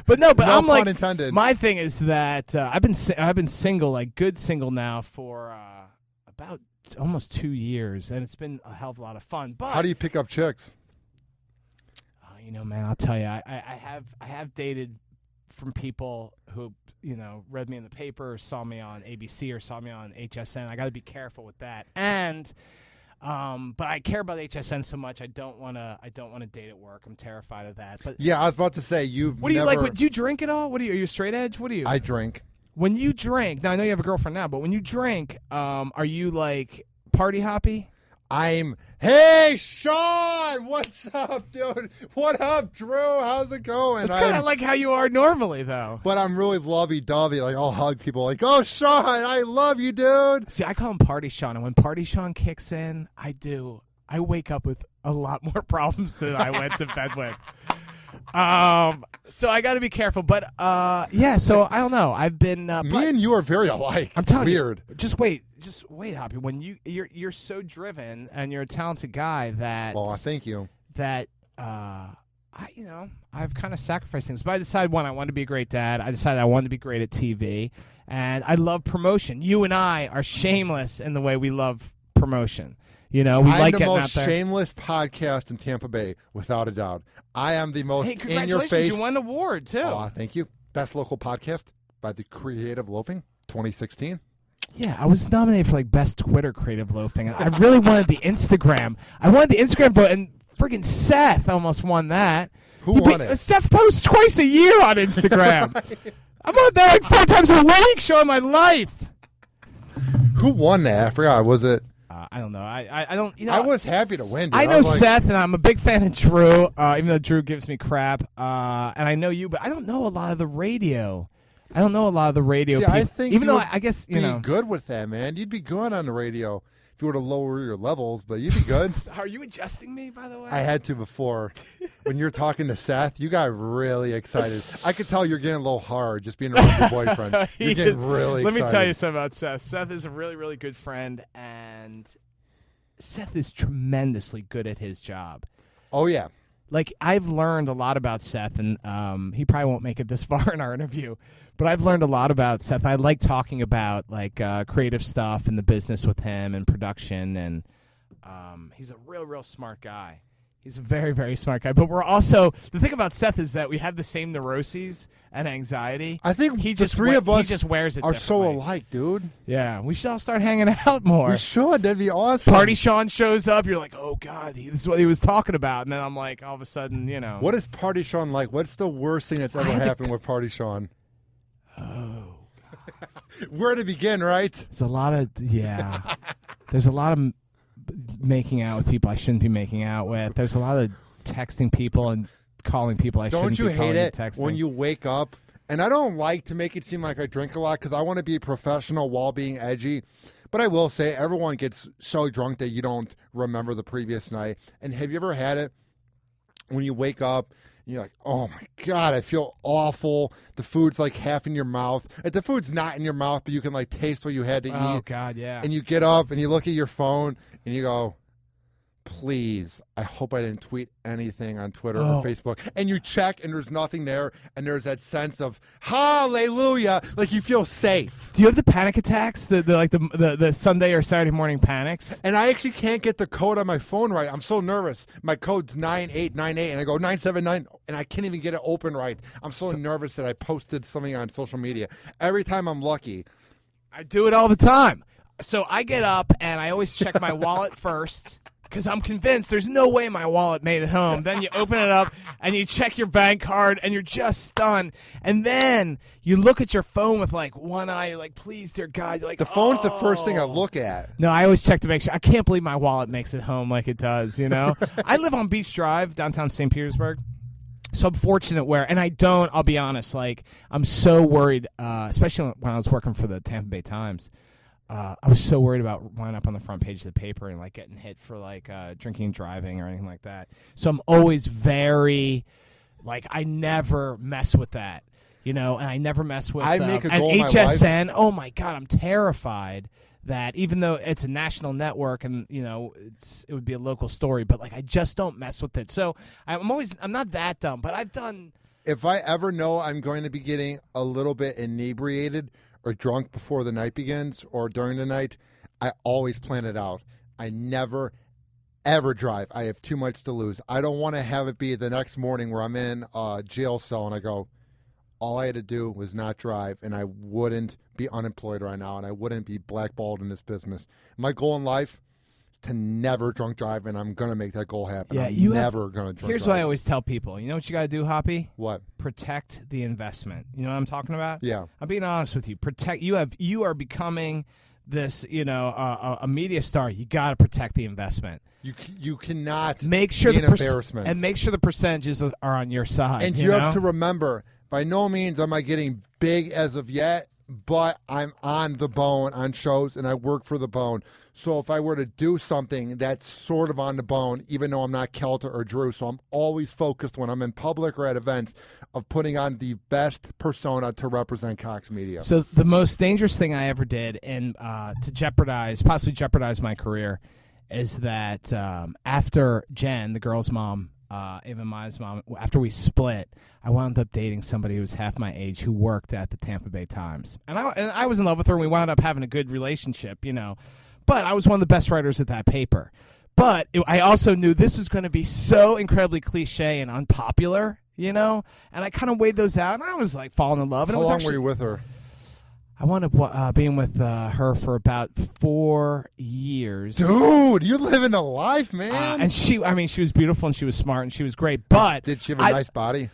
but no, but no I'm pun intended. My thing is that I've been single, good single now for about almost 2 years, and it's been a hell of a lot of fun. But how do you pick up chicks? Man, I'll tell you, I have dated from people who read me in the paper, or saw me on ABC, or saw me on HSN. I got to be careful with that, and. But I care about HSN so much. I don't want to date at work. I'm terrified of that. But yeah, I was about to say What do you like? Do you drink at all? Are you a straight edge? What do you? I drink. When you drink, now I know you have a girlfriend now, but when you drink, are you like party hoppy? Hey, Sean, what's up, dude? What up, Drew? How's it going? It's kind of like how you are normally, though. But I'm really lovey-dovey. Like, I'll hug people like, oh, Sean, I love you, dude. See, I call him Party Sean, and when Party Sean kicks in, I wake up with a lot more problems than I went to bed with. So I got to be careful. But, yeah, so I don't know. I've been... Me and you are very alike. I'm telling Weird. you. Just wait, Hoppy. When you're so driven and you're a talented guy that... Oh, thank you. That, I've kind of sacrificed things. But I decided, one, I wanted to be a great dad. I decided I wanted to be great at TV. And I love promotion. You and I are shameless in the way we love promotion. We like getting out there. I'm the most shameless podcast in Tampa Bay, without a doubt. I am the most in your face. Congratulations, you won an award, too. Oh, thank you. Best local podcast by the Creative Loafing, 2016. Yeah, I was nominated for Best Twitter Creative Loafing. I really wanted the Instagram. I wanted the Instagram vote, and friggin' Seth almost won that. Who won it? Seth posts twice a year on Instagram. I'm on there 4 times a week showing my life. Who won that? I forgot. Was it? I don't know. I don't. I was happy to win. Dude. I know Seth, and I'm a big fan of Drew. Even though Drew gives me crap, and I know you, but I don't know a lot of the radio. See, I think even though I guess you'd be good with that, man. You'd be good on the radio if you were to lower your levels, but you'd be good. Are you adjusting me, by the way? I had to before. When you're talking to Seth, you got really excited. I could tell you're getting a little hard just being around your boyfriend. You're getting really excited. Let me tell you something about Seth. Seth is a really, really good friend, and Seth is tremendously good at his job. Oh, yeah. I've learned a lot about Seth, and he probably won't make it this far in our interview, but I've learned a lot about Seth. I like talking about creative stuff and the business with him and production, and he's a real, real smart guy. He's a very, very smart guy. But we're also the thing about Seth is that we have the same neuroses and anxiety. I think the three of us wears it are so differently. alike, dude. Yeah, we should all start hanging out more. We should. That'd be awesome. Party Sean shows up. You're like, oh God, this is what he was talking about. And then I'm like, all of a sudden, What is Party Sean like? What's the worst thing that's ever happened with Party Sean? Oh, where to begin, right? There's a lot of There's a lot of making out with people I shouldn't be making out with. There's a lot of texting people and calling people I shouldn't be calling. Don't you hate it texting. when you wake up? And I don't like to make it seem like I drink a lot because I want to be professional while being edgy. But I will say everyone gets so drunk that you don't remember the previous night. And have you ever had it when you wake up and you're like, oh my God, I feel awful. The food's half in your mouth. The food's not in your mouth, but you can taste what you had to eat. Oh God, yeah. And you get up and you look at your phone and you go, please, I hope I didn't tweet anything on Twitter or Facebook. And you check and there's nothing there. And there's that sense of hallelujah, you feel safe. Do you have the panic attacks? The Sunday or Saturday morning panics? And I actually can't get the code on my phone right. I'm so nervous. My code's 9898 and I go 979 and I can't even get it open right. I'm so nervous that I posted something on social media. Every time I'm lucky. I do it all the time. So I get up and I always check my wallet first because I'm convinced there's no way my wallet made it home. Then you open it up and you check your bank card and you're just stunned. And then you look at your phone with one eye. You're like, please, dear God. You're like, the phone's the first thing I look at. No, I always check to make sure. I can't believe my wallet makes it home like it does, I live on Beach Drive, downtown St. Petersburg. So I'm fortunate I'll be honest, I'm so worried, especially when I was working for the Tampa Bay Times. I was so worried about winding up on the front page of the paper and getting hit for drinking and driving or anything like that. So I'm always very I never mess with that, and I never mess with I make a goal and in my HSN. life. Oh my God, I'm terrified that even though it's a national network and it would be a local story, but I just don't mess with it. So I'm not that dumb, but I've done. If I ever know I'm going to be getting a little bit inebriated or drunk before the night begins or during the night, I always plan it out. I never, ever drive. I have too much to lose. I don't want to have it be the next morning where I'm in a jail cell and I go, all I had to do was not drive and I wouldn't be unemployed right now and I wouldn't be blackballed in this business. My goal in life is to never drunk drive, and I'm going to make that goal happen. Yeah, I'm never going to drunk Here's drive. what I always tell people. You know what you got to do, Hoppy? What? Protect the investment. You know what I'm talking about? Yeah. I'm being honest with you. You are becoming this, a media star. You got to protect the investment. You cannot make sure be the an embarrassment. and make sure the percentages are on your side. And you have to remember, by no means am I getting big as of yet, but I'm on the bone on shows, and I work for the bone. So if I were to do something that's sort of on the bone, even though I'm not Kelter or Drew, so I'm always focused when I'm in public or at events of putting on the best persona to represent Cox Media. So the most dangerous thing I ever did, and to possibly jeopardize my career, is that after Jen, the girl's mom, Ava Maya's mom, after we split, I wound up dating somebody who was half my age who worked at the Tampa Bay Times. And I was in love with her, and we wound up having a good relationship, But I was one of the best writers at that paper. But I also knew this was going to be so incredibly cliche and unpopular, And I kind of weighed those out, and I was like falling in love. And How long were you with her? I wound up being with her for about 4 years. Dude, you're living the life, man. And she was beautiful, and she was smart, and she was great. But did she have a nice body?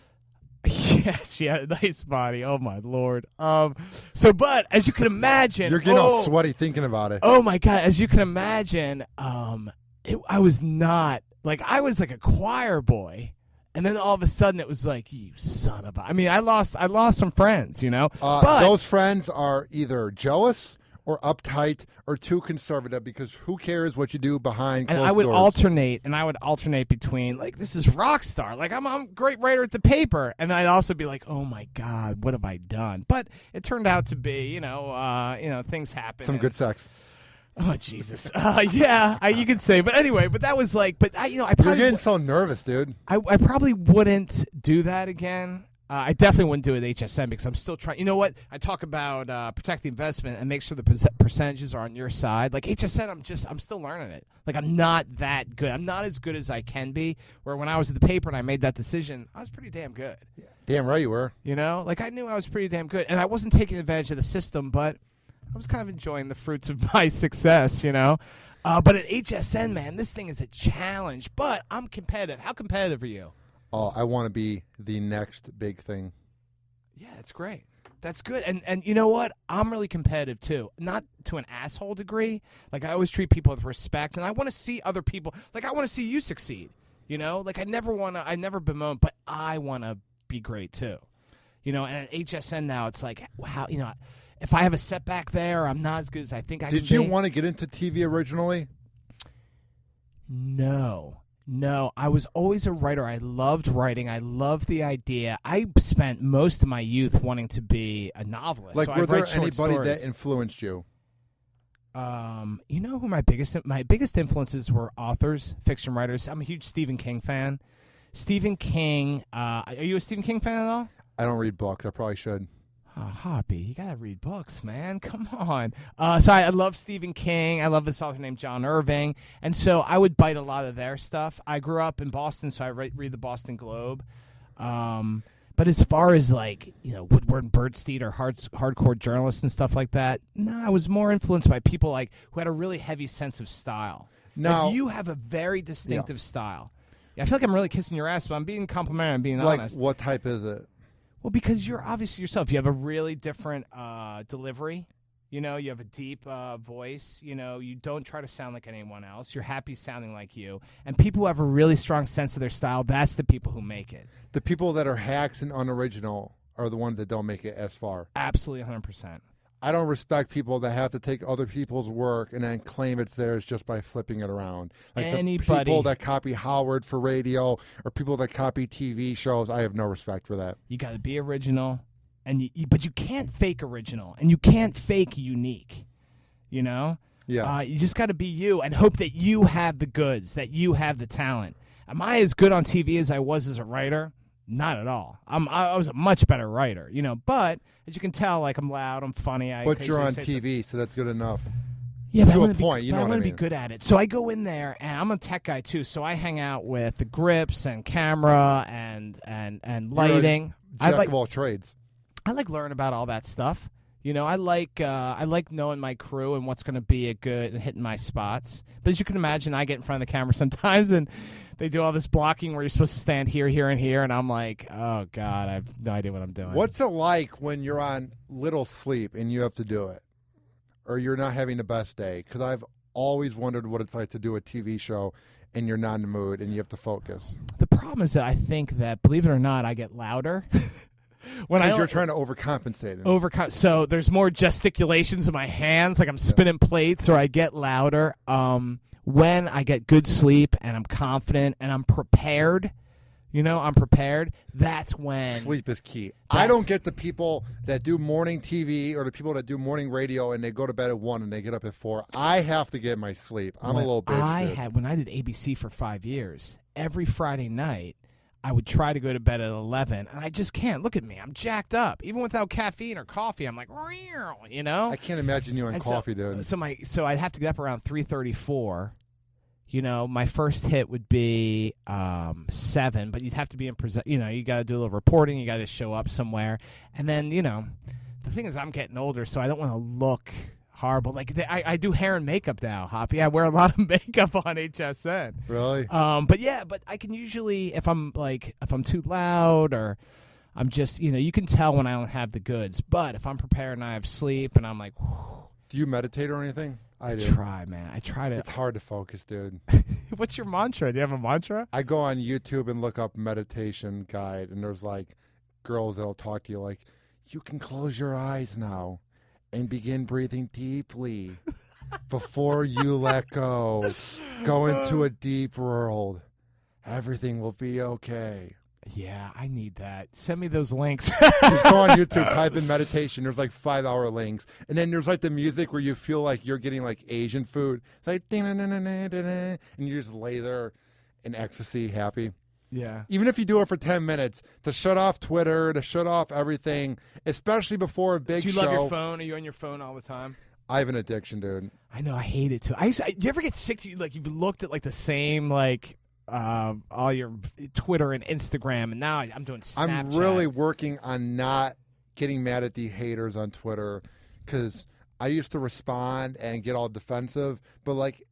Yes, she had a nice body. Oh my Lord. But as you can imagine, you're getting all sweaty thinking about it. Oh my God, as you can imagine, I was not I was like a choir boy, and then all of a sudden it was like, you son of a. I lost some friends, But those friends are either jealous or uptight or too conservative, because who cares what you do behind closed doors? And I would alternate between this is rock star, I'm a great writer at the paper, and I'd also be like, oh my God, what have I done? But it turned out to be, things happen. Some good sex. Oh Jesus, yeah, you could say. But anyway, that was I probably You're getting so nervous, dude. I probably wouldn't do that again. I definitely wouldn't do it at HSN, because I'm still trying. You know what? I talk about protect the investment and make sure the percentages are on your side. HSN, I'm still learning it. I'm not that good. I'm not as good as I can be. Where when I was at the paper and I made that decision, I was pretty damn good. Yeah. Damn right you were. I knew I was pretty damn good, and I wasn't taking advantage of the system, but I was kind of enjoying the fruits of my success. But at HSN, man, this thing is a challenge. But I'm competitive. How competitive are you? Oh, I want to be the next big thing. Yeah, that's great. That's good. And you know what? I'm really competitive too. Not to an asshole degree. I always treat people with respect, and I want to see other people. I want to see you succeed. I never bemoan, but I want to be great too. And at HSN now, it's how, if I have a setback there, I'm not as good as I think I can be. Did you want to get into TV originally? No, I was always a writer. I loved writing. I loved the idea. I spent most of my youth wanting to be a novelist. Were there anybody that influenced you? Who my biggest influences were authors, fiction writers. I'm a huge Stephen King fan. Stephen King. Are you a Stephen King fan at all? I don't read books. I probably should. Oh, Hoppy, you gotta read books, man. Come on. So I love Stephen King. I love this author named John Irving, and so I would bite a lot of their stuff. I grew up in Boston, so I read the Boston Globe. But as far as Woodward and Birdstein or hardcore journalists and stuff like that, no, I was more influenced by people who had a really heavy sense of style. Now you have a very distinctive style. Yeah, I feel like I'm really kissing your ass, but I'm being complimentary. I'm being honest. What type is it? Well, because you're obviously yourself. You have a really different delivery. You have a deep voice. You don't try to sound like anyone else. You're happy sounding like you. And people who have a really strong sense of their style, that's the people who make it. The people that are hacks and unoriginal are the ones that don't make it as far. Absolutely, 100%. I don't respect people that have to take other people's work and then claim it's theirs just by flipping it around. The people that copy Howard for radio or people that copy TV shows, I have no respect for that. You got to be original, but you can't fake original, and you can't fake unique. Yeah. You just got to be you and hope that you have the goods, that you have the talent. Am I as good on TV as I was as a writer? Not at all. I was a much better writer, but as you can tell, I'm loud, I'm funny. But you're on TV, so that's good enough. Yeah, to a point, you know what I mean. I want to be good at it. So I go in there, and I'm a tech guy too. So I hang out with the grips and camera and lighting. Jack of all trades. I learn about all that stuff. You know, I like knowing my crew and what's going to be a good and hitting my spots. But as you can imagine, I get in front of the camera sometimes and they do all this blocking where you're supposed to stand here, here, and here, and I'm like, oh God, I have no idea what I'm doing. What's it like when you're on little sleep and you have to do it, or you're not having the best day? Because I've always wondered what it's like to do a TV show and you're not in the mood and you have to focus. The problem is that I think that, believe it or not, I get louder. Because you're trying to overcompensate. So there's more gesticulations in my hands, like I'm spinning plates, or I get louder. When I get good sleep and I'm confident and I'm prepared, that's when sleep is key. I don't get the people that do morning TV or the people that do morning radio and they go to bed at 1 and they get up at 4. I have to get my sleep. I'm a little bitch. When I did ABC for 5 years, every Friday night, I would try to go to bed at 11, and I just can't. Look at me. I'm jacked up. Even without caffeine or coffee, I'm like, you know? I can't imagine you on coffee, dude. So I'd have to get up around 3:34. You know, my first hit would be 7, but you'd have to be in you got to do a little reporting. You got to show up somewhere. And then, the thing is I'm getting older, so I don't want to look horrible. Like I do hair and makeup now, Hoppy. I wear a lot of makeup on HSN. Really? But I can usually, if I'm too loud or I'm just, you can tell when I don't have the goods. But if I'm prepared and I have sleep and I'm like, whew. Do you meditate or anything? I do. I try to. It's hard to focus, dude. What's your mantra? Do you have a mantra? I go on YouTube and look up meditation guide, and there's like girls that'll talk to you like, you can close your eyes now and begin breathing deeply before you let go. Go into a deep world. Everything will be okay. Yeah, I need that. Send me those links. Just go on YouTube, type in meditation. There's like 5-hour links. And then there's like the music where you feel like you're getting like Asian food. It's like, and you just lay there in ecstasy, happy. Yeah. Even if you do it for 10 minutes, to shut off Twitter, to shut off everything, especially before a big show. Do you love your phone? Are you on your phone all the time? I have an addiction, dude. I know. I hate it, too. Do you ever get sick to you? Like, you've looked at, like, the same, like, all your Twitter and Instagram, and now I'm doing Snapchat. I'm really working on not getting mad at the haters on Twitter, because I used to respond and get all defensive. But, like,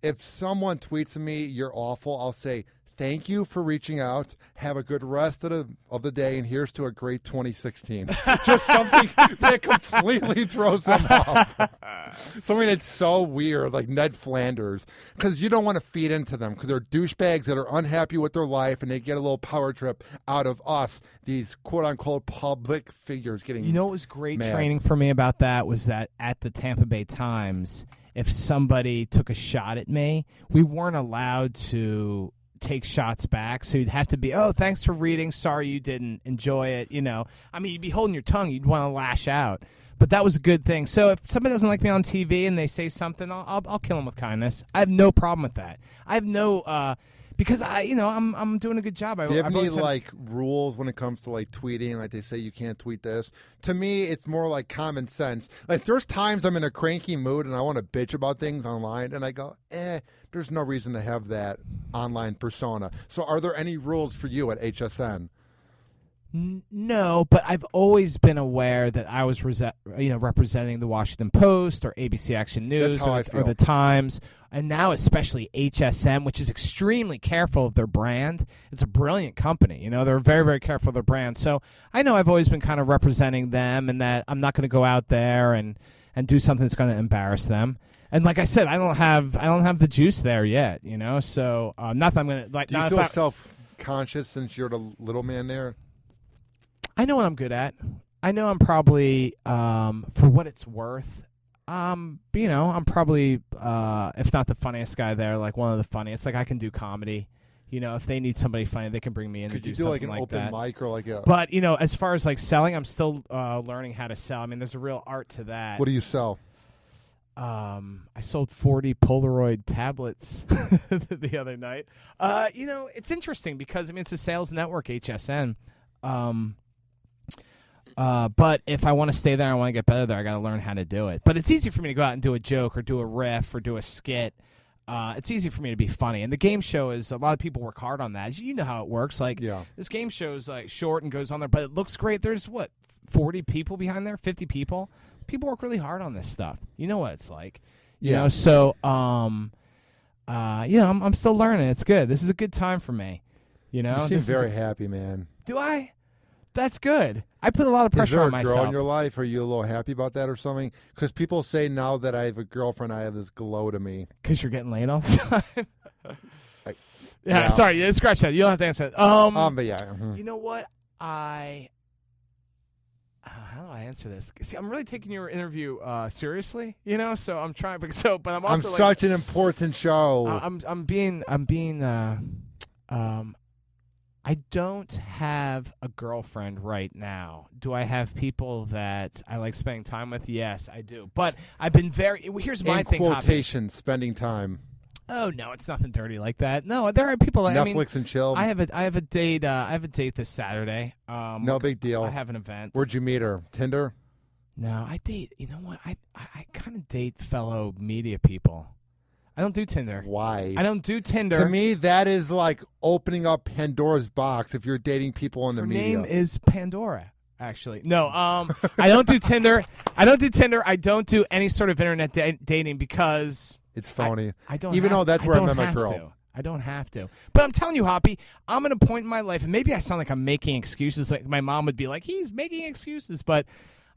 if someone tweets at me, you're awful, I'll say, thank you for reaching out. Have a good rest of the day, and here's to a great 2016. Just something that completely throws them off. Something that's so weird, like Ned Flanders, because you don't want to feed into them, because they're douchebags that are unhappy with their life, and they get a little power trip out of us, these quote-unquote public figures getting You know what was great mad. Training for me about that was that at the Tampa Bay Times, if somebody took a shot at me, we weren't allowed to take shots back, so you'd have to be, oh, thanks for reading, sorry you didn't enjoy it, I mean, you'd be holding your tongue, you'd want to lash out, but that was a good thing. So if somebody doesn't like me on TV and they say something, I'll kill them with kindness. I have no problem with that. I have no because I'm doing a good job. Do you have any like rules when it comes to like tweeting? Like they say you can't tweet this. To me, it's more like common sense. Like there's times I'm in a cranky mood and I want to bitch about things online, and I go, there's no reason to have that online persona. So are there any rules for you at HSN? No, but I've always been aware that I was representing the Washington Post or ABC Action News or the Times, and now especially HSN, which is extremely careful of their brand. It's a brilliant company. They're very, very careful of their brand. So I know I've always been kind of representing them, and that I'm not going to go out there and do something that's going to embarrass them. And like I said, I don't have the juice there yet. So not that I'm going to like. Do you feel self-conscious since you're the little man there? I know what I'm good at. I know I'm probably, for what it's worth, I'm probably, if not the funniest guy there, like one of the funniest. Like I can do comedy. If they need somebody funny, they can bring me in to do something like that. Could you do like an open mic or like a... But, as far as like selling, I'm still learning how to sell. I mean, there's a real art to that. What do you sell? I sold 40 Polaroid tablets the other night. It's interesting because, it's a sales network, HSN. But if I want to stay there, I want to get better there, I got to learn how to do it. But it's easy for me to go out and do a joke or do a riff or do a skit. It's easy for me to be funny. And the game show is, a lot of people work hard on that. You know how it works. Like, This game show is like short and goes on there, but it looks great. There's, 40 people behind there, 50 people. People work really hard on this stuff. You know what it's like. You Yeah. know, so I'm still learning. It's good. This is a good time for me. You know, You seem very happy, man. Do I? That's good. I put a lot of Is pressure there on a myself. girl in your life? Are you a little happy about that or something? Because people say now that I have a girlfriend, I have this glow to me. Because you're getting laid all the time. Yeah. Sorry. Yeah, scratch that. You don't have to answer it. But yeah. mhm. You know what? How do I answer this? See, I'm really taking your interview seriously. You know, so I'm trying. But I'm also I'm like, such an important show. I'm being. I don't have a girlfriend right now. Do I have people that I like spending time with? Yes, I do. But I've been very. Here's my In thing. Hoppe. quotation, spending time. Oh no, it's nothing dirty like that. No, there are people. That, Netflix and chill. I have a date. I have a date this Saturday. No big deal. I have an event. Where'd you meet her? Tinder? No, I date. You know what? I kind of date fellow media people. I don't do Tinder. Why? I don't do Tinder. To me, that is like opening up Pandora's box if you're dating people in the Her media. name is Pandora. Actually, no. I don't do Tinder. I don't do Tinder. I don't do any sort of internet dating because it's phony. I don't. Even though that's where I met my have girl. to. I don't have to. But I'm telling you, Hoppy, I'm at a point in my life, and maybe I sound like I'm making excuses. Like my mom would be like, "He's making excuses," but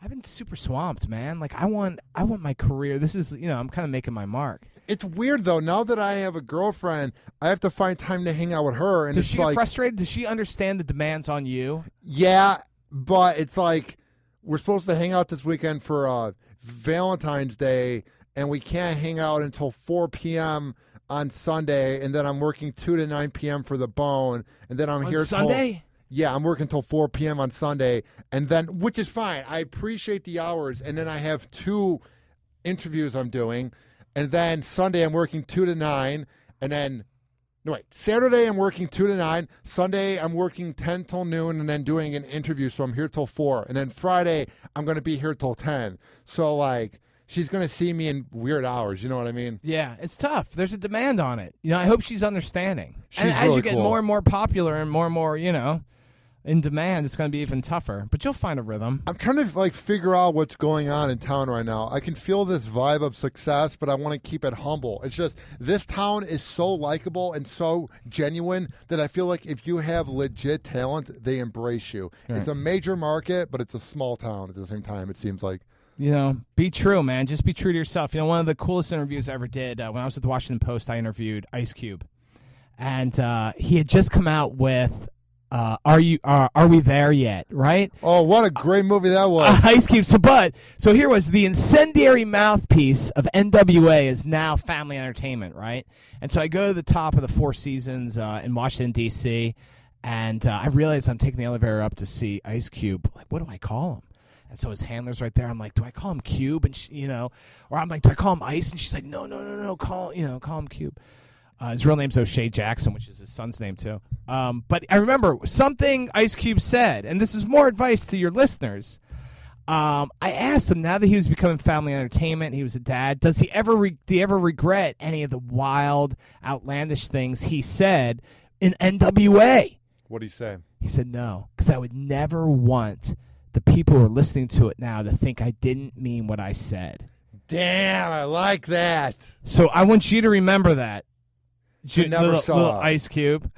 I've been super swamped, man. Like I want my career. This is, I'm kind of making my mark. It's weird though. Now that I have a girlfriend, I have to find time to hang out with her. And Does it's she get like, frustrated? Does she understand the demands on you? yeah, but it's like we're supposed to hang out this weekend for Valentine's Day, and we can't hang out until 4 p.m. on Sunday, and then I'm working 2 to 9 p.m. for the Bone, and then I'm On here Sunday? Yeah, I'm working till 4 p.m. on Sunday, and then, which is fine. I appreciate the hours, and then I have 2 interviews I'm doing, and then Sunday I'm working 2 to 9, and then, no wait, Saturday I'm working 2 to 9, Sunday I'm working 10 till noon, and then doing an interview, so I'm here till 4, and then Friday I'm going to be here till 10. So, like, she's going to see me in weird hours, you know what I mean? Yeah, it's tough. There's a demand on it. I hope she's understanding. She's and as really you get cool. more and more popular and more, in demand, it's going to be even tougher. But you'll find a rhythm. I'm trying to like figure out what's going on in town right now. I can feel this vibe of success, but I want to keep it humble. It's just this town is so likable and so genuine that I feel like if you have legit talent, they embrace you. Right. It's a major market, but it's a small town at the same time, it seems like. Be true, man. Just be true to yourself. One of the coolest interviews I ever did, when I was at the Washington Post, I interviewed Ice Cube. And he had just come out with Are We There Yet, right? Oh, what a great movie that was. Ice Cube. So here was the incendiary mouthpiece of NWA is now Family Entertainment, right? And so I go to the top of the Four Seasons in Washington, D.C., and I realize I'm taking the elevator up to see Ice Cube. Like, what do I call him? And so his handler's right there. I'm like, do I call him Cube? And or I'm like, do I call him Ice? And she's like, no, call him Cube. His real name's O'Shea Jackson, which is his son's name too. But I remember something Ice Cube said, and this is more advice to your listeners. I asked him, now that he was becoming Family Entertainment, he was a dad. Do you ever regret any of the wild, outlandish things he said in NWA? What'd he say? He said no, because I would never want the people who are listening to it now to think I didn't mean what I said. Damn, I like that. So I want you to remember that. You never saw little Ice Cube.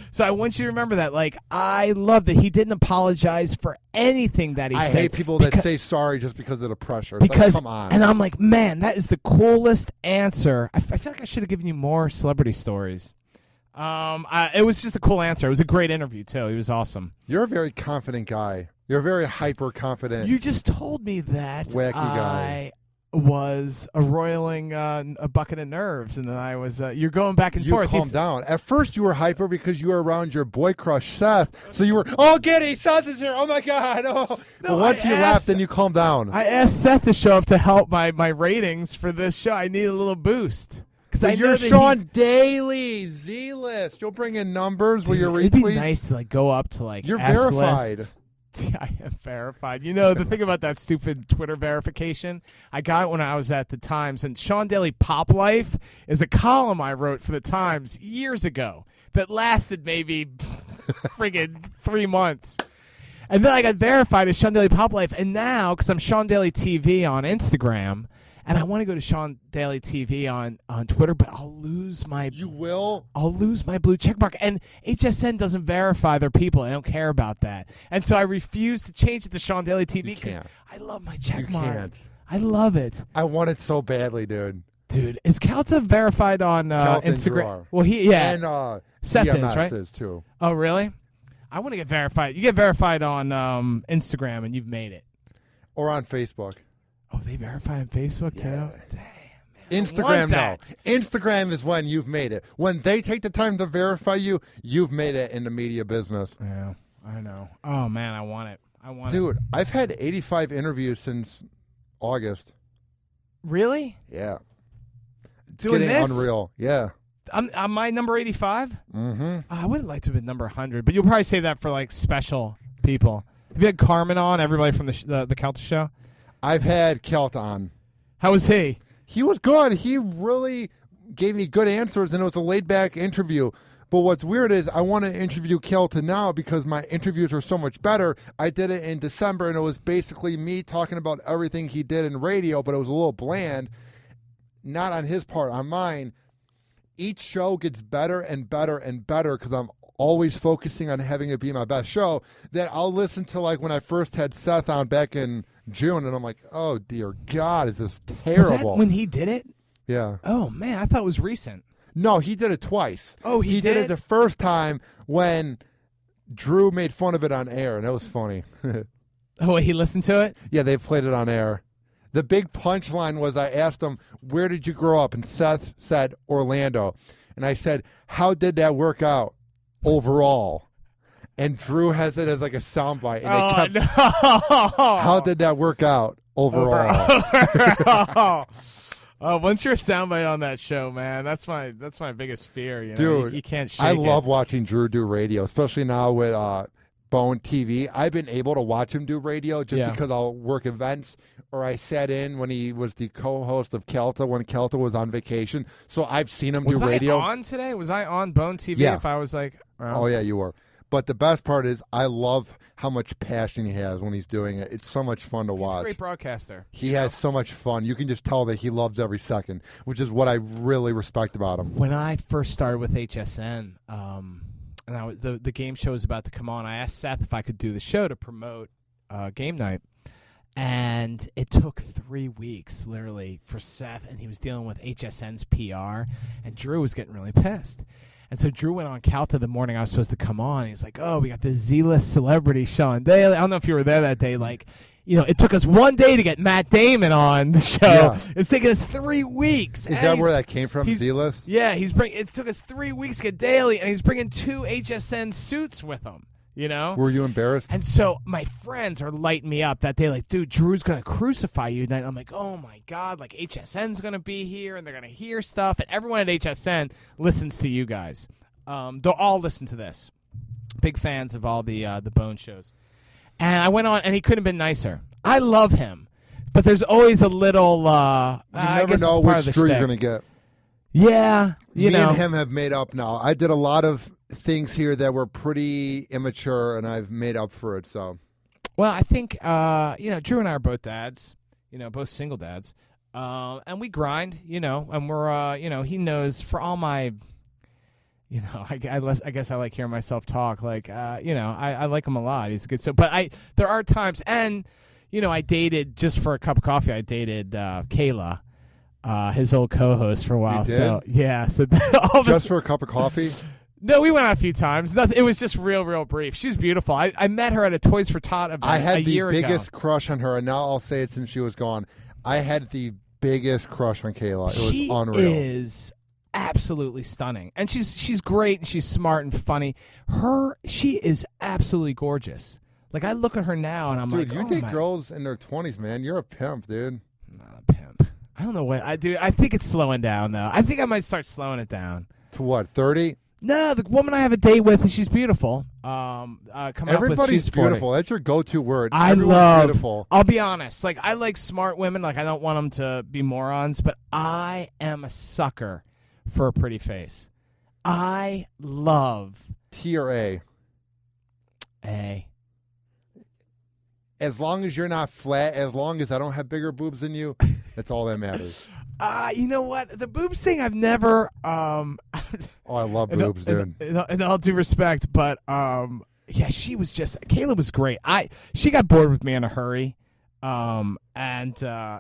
So I want you to remember that. Like, I love that he didn't apologize for anything that he said. I hate people that say sorry just because of the pressure. It's Because, like, come on. and I'm like, man, that is the coolest answer. I feel like I should have given you more celebrity stories. It was just a cool answer. It was a great interview, too. He was awesome. You're a very confident guy. You're a very hyper confident. You just told me that Wacky guy. I was roiling a bucket of nerves, and then I was. You're going back and forth. Calm down. At first, you were hyper because you were around your boy crush Seth. So you were, oh, Giddy, Seth is here. Oh my God. Oh. No, but once I you asked- laughed, then you calmed down. I asked Seth to show up to help my ratings for this show. I need a little boost because I know You're that Sean Daly, Z-List. You'll bring in numbers with your it'd be retweet. nice to go up to You're S-list. verified. I am verified. The thing about that stupid Twitter verification, I got it when I was at the Times, and Sean Daly Pop Life is a column I wrote for the Times years ago that lasted maybe friggin' 3 months. And then I got verified as Sean Daly Pop Life, and now because I'm Sean Daly TV on Instagram, and I want to go to Sean Daly TV on Twitter, but I'll lose my. You will? I'll lose my blue check mark, and HSN doesn't verify their people. I don't care about that, and so I refuse to change it to Sean Daly TV because I love my check mark. Can't. I love it. I want it so badly, dude. Dude, is Calta verified on Instagram? Well, and Seth BMS is, right? is too. Oh, really? I want to get verified. You get verified on Instagram, and you've made it. Or on Facebook. Oh, they verify on Facebook too? Damn, man. Instagram, no. Instagram is when you've made it. When they take the time to verify you, you've made it in the media business. Yeah, I know. Oh, man, I want it. Dude, I've had 85 interviews since August. Really? Yeah. It's Doing getting this? unreal. Yeah. I'm my number 85? Mm-hmm. I would have liked to have been number 100, but you'll probably say that for, like, special people. Have you had Carmen on, everybody from the Calta show? I've had Kelt on. How was he? He was good. He really gave me good answers, and it was a laid-back interview. But what's weird is I want to interview Kelton now because my interviews are so much better. I did it in December, and it was basically me talking about everything he did in radio, but it was a little bland. Not on his part, on mine. Each show gets better and better and better because I'm always focusing on having it be my best show. That I'll listen to, like, when I first had Seth on back in June, and I'm like, oh, dear God, is this terrible. Was that when he did it? Yeah. Oh, man, I thought it was recent. No, he did it twice. Oh, he did it the first time when Drew made fun of it on air, and that was funny. Oh, he listened to it? Yeah, they played it on air. The big punchline was I asked him, where did you grow up? And Seth said, Orlando. And I said, how did that work out overall? And Drew has it as like a soundbite. And no. How did that work out overall? Once you're a soundbite on that show, man, that's my biggest fear. You know? Dude, you can't shake I it. love watching Drew do radio, especially now with Bone TV. I've been able to watch him do radio just because I'll work events, or I sat in when he was the co-host of Kelta when Kelta was on vacation. So I've seen him do radio. Was I on today? Was I on Bone TV? Yeah. If I was like, oh yeah, you were. But the best part is I love how much passion he has when he's doing it. It's so much fun to watch. He's a great broadcaster. He has so much fun. You can just tell that he loves every second, which is what I really respect about him. When I first started with HSN, and the game show was about to come on, I asked Seth if I could do the show to promote game night. And it took 3 weeks, literally, for Seth, and he was dealing with HSN's PR, and Drew was getting really pissed. And so Drew went on Calta the morning I was supposed to come on. He's like, oh, we got this Z-list celebrity, Sean Daly. I don't know if you were there that day. Like, you know, it took us 1 day to get Matt Damon on the show. Yeah. It's taken us 3 weeks. Is that where that came from, Z-list? Yeah, it took us 3 weeks to get Daly, and he's bringing 2 HSN suits with him. You know? Were you embarrassed? And so my friends are lighting me up that day, like, dude, Drew's going to crucify you tonight. I'm like, oh, my God, like, HSN's going to be here, and they're going to hear stuff. And everyone at HSN listens to you guys. They'll all listen to this. Big fans of all the Bone shows. And I went on, and he couldn't have been nicer. I love him. But there's always a little, you never know which Drew you're going to get. Yeah. Me and him have made up now. I did a lot of things here that were pretty immature, and I've made up for it. So, well, I think Drew and I are both dads, both single dads, and we grind, and we're he knows for all my, I guess I like hearing myself talk, like I like him a lot. He's good. So, but there are times, and I dated just for a cup of coffee. I dated Kayla. His old co-host for a while. You did? So yeah, so all of just for a cup of coffee. No, we went out a few times. Nothing. It was just real brief. She's beautiful. I met her at a Toys for Tot event I had a year the ago. biggest crush on her, and now I'll say it since she was gone. I had the biggest crush on Kayla. It was unreal. She is absolutely stunning, and she's great, and she's smart and funny. She is absolutely gorgeous. Like, I look at her now, and I'm dude, like, you date girls in their 20s, man. You're a pimp, dude. I'm not a pimp. I don't know what I do. I think it's slowing down, though. I think I might start slowing it down. To what, 30? No, the woman I have a date with, and she's beautiful. Everybody's beautiful. That's your go-to word. Everyone's beautiful. I'll be honest. Like, I like smart women. Like, I don't want them to be morons, but I am a sucker for a pretty face. I love T or A? A. as long as you're not flat, as long as I don't have bigger boobs than you, that's all that matters. You know what? The boobs thing, I've never. Oh, I love boobs, dude. In all due respect, but yeah, she was just. Kayla was great. She got bored with me in a hurry, and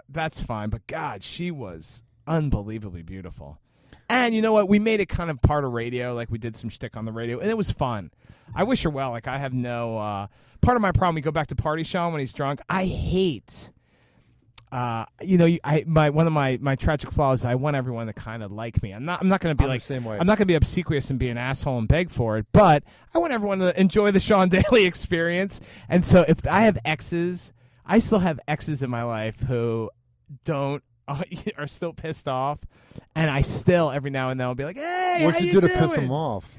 that's fine. But God, she was unbelievably beautiful. And you know what? We made it kind of part of radio. Like we did some shtick on the radio, and it was fun. I wish her well. Like I have no. Part of my problem. We go back to Party Sean when he's drunk. I hate. One of my tragic flaws is I want everyone to kind of like me. I'm not going to be like the same way. I'm not going to be obsequious and be an asshole and beg for it, but I want everyone to enjoy the Sean Daly experience. And so if I have exes, I still have exes in my life who don't are still pissed off, and I still every now and then will be like, "Hey, what'd how you do to doing?" piss them off?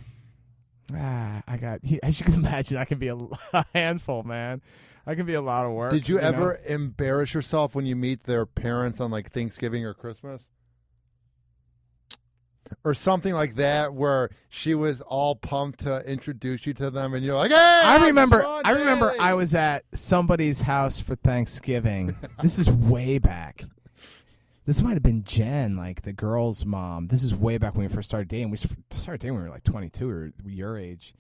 As you can imagine, I can be a handful, man. I can be a lot of work. Did you ever embarrass yourself when you meet their parents on like Thanksgiving or Christmas? Or something like that where she was all pumped to introduce you to them and you're like, hey, I remember Daly. I was at somebody's house for Thanksgiving. This is way back. This might have been Jen, like the girl's mom. This is way back when we first started dating. We started dating when we were like 22 or your age.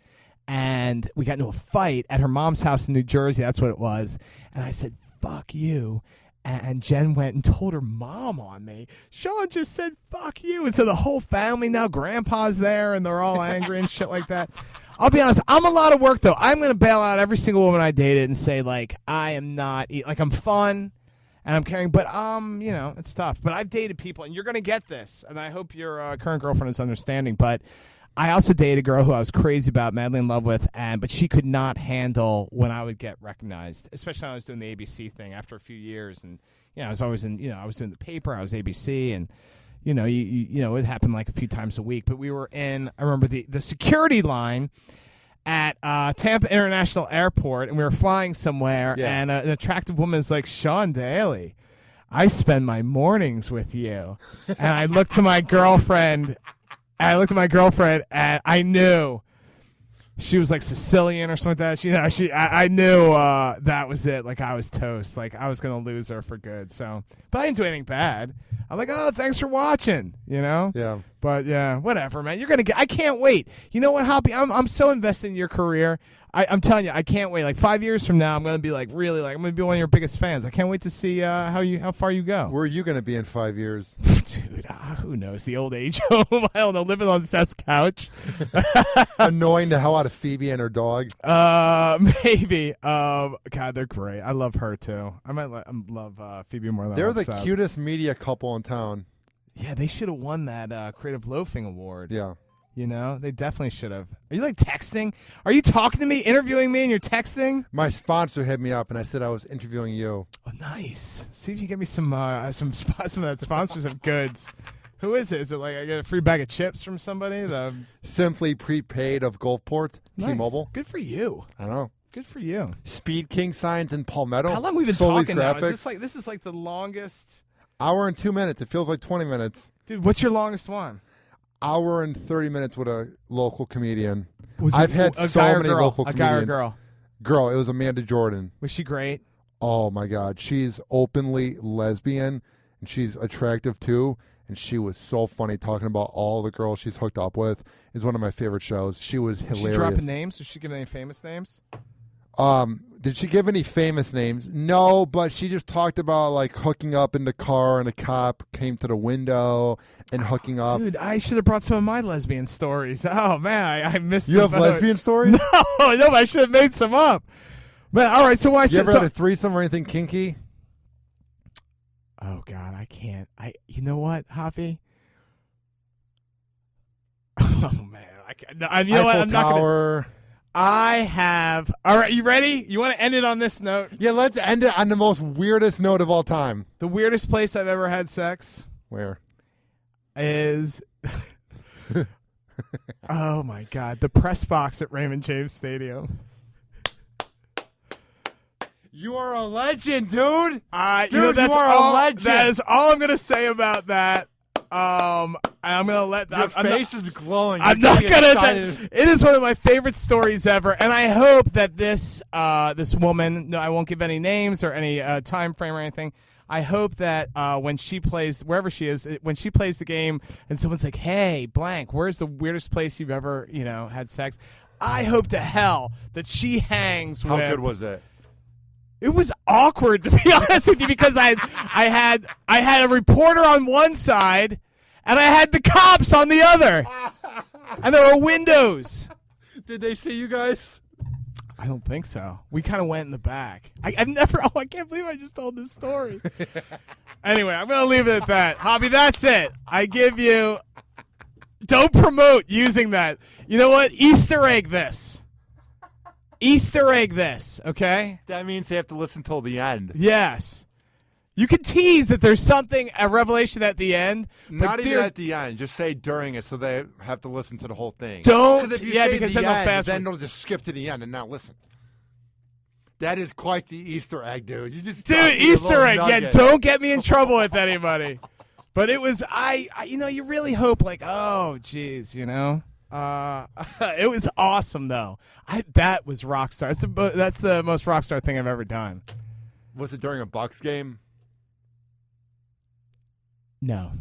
And we got into a fight at her mom's house in New Jersey. That's what it was. And I said, fuck you. And Jen went and told her mom on me. Sean just said, fuck you. And so the whole family, now grandpa's there, and they're all angry and shit like that. I'll be honest, I'm a lot of work, though. I'm going to bail out every single woman I dated and say, like, I am not, like, I'm fun and I'm caring, but, it's tough. But I've dated people, and you're going to get this, and I hope your current girlfriend is understanding, but I also dated a girl who I was crazy about, madly in love with, but she could not handle when I would get recognized, especially when I was doing the ABC thing after a few years. And, I was always I was doing the paper, I was ABC, and, it happened like a few times a week. But we were I remember the security line at Tampa International Airport, and we were flying somewhere, and an attractive woman is like, Sean Daly, I spend my mornings with you. And I looked to my girlfriend. And I knew she was like Sicilian or something like that. I knew that was it. Like I was toast. Like I was gonna lose her for good. So, but I didn't do anything bad. I'm like, oh, thanks for watching. Yeah. But yeah, whatever, man. You're gonna get. I can't wait. You know what, Hoppy? I'm so invested in your career. I'm telling you, I can't wait. Like 5 years from now, I'm gonna be like really like I'm gonna be one of your biggest fans. I can't wait to see how far you go. Where are you gonna be in 5 years? Dude, who knows? The old age home. I don't know. Living on Seth's couch. Annoying the hell out of Phoebe and her dog. Maybe. God, they're great. I love her too. I might love Phoebe more than They're I the love Seth. cutest media couple in town. Yeah, they should have won that Creative Loafing Award. Yeah. They definitely should have. Are you like texting? Are you talking to me, interviewing me, and you're texting? My sponsor hit me up, and I said I was interviewing you. Oh, nice. See if you get me some of that sponsorship goods. Who is it? Is it like I get a free bag of chips from somebody? Simply Prepaid of Gulfport, Nice. T-Mobile. Good for you. I don't know. Good for you. Speed King signs in Palmetto. How long have we been Sully's talking now? Graphics. This is like the longest. Hour and 2 minutes. It feels like 20 minutes. Dude, what's your longest one? Hour and 30 minutes with a local comedian. I've had a so guy or many girl? local A comedians. guy or girl? Girl, it was Amanda Jordan. Was she great? Oh my God, she's openly lesbian and she's attractive too. And she was so funny talking about all the girls she's hooked up with. Is one of my favorite shows. She was hilarious. Did she drop names? Did she give any famous names? Did she give any famous names? No, but she just talked about like hooking up in the car and a cop came to the window and hooking up. Dude, I should have brought some of my lesbian stories. Oh man, I missed. You have lesbian stories? No, but I should have made some up. But all right, so why? You ever had a threesome or anything kinky? Oh God, I can't. You know what, Hoppy? Oh man, I can't. No, you know what? I'm not gonna. I have. All right, you ready? You want to end it on this note? Yeah, let's end it on the most weirdest note of all time. The weirdest place I've ever had sex Where? is. Oh my God, the press box at Raymond James Stadium. You are a legend, dude. You are a legend. That is all I'm gonna say about that. I'm gonna let Your face is glowing. I'm You're not getting gonna. excited. It is one of my favorite stories ever, and I hope that this woman. No, I won't give any names or any time frame or anything. I hope that when she plays, wherever she is, when she plays the game, and someone's like, "Hey, blank, where's the weirdest place you've ever, had sex?" I hope to hell that she hangs. How with, good was it? It was awkward, to be honest with you, because I had a reporter on one side, and I had the cops on the other, and there were windows. Did they see you guys? I don't think so. We kind of went in the back. I've never. Oh, I can't believe I just told this story. Anyway, I'm gonna leave it at that. Hobby, that's it. I give you. Don't promote using that. You know what? Easter egg this. Easter egg this, okay? That means they have to listen till the end. Yes. You can tease that there's a revelation at the end. Not but even at the end. Just say during it so they have to listen to the whole thing. Don't. If you Yeah, say because the then they'll end, fast. then they'll just skip to the end and not listen. That is quite the Easter egg, dude. You just Dude, Easter egg. Yeah, don't get me in trouble with anybody. But it was, you really hope, oh, geez, it was awesome, though. That was rock star. That's the most rock star thing I've ever done. Was it during a Bucks game? No.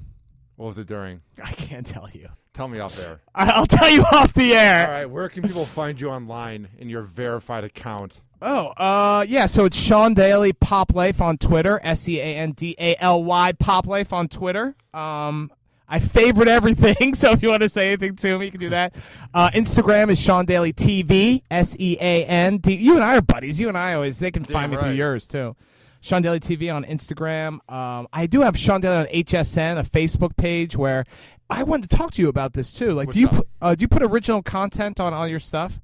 What was it during? I can't tell you. Tell me off there. I'll tell you off the air. All right, where can people find you online in your verified account? Yeah, so it's Sean Daly Pop Life on Twitter, SeanDaly Pop Life on Twitter. I favorite everything, so if you want to say anything to me, you can do that. Instagram is Sean Daly TV, SeanD. You and I are buddies. You and I they can find me through yours, too. Sean Daly TV on Instagram. I do have Sean Daly on HSN, a Facebook page where I wanted to talk to you about this, too. Do you put original content on all your stuff?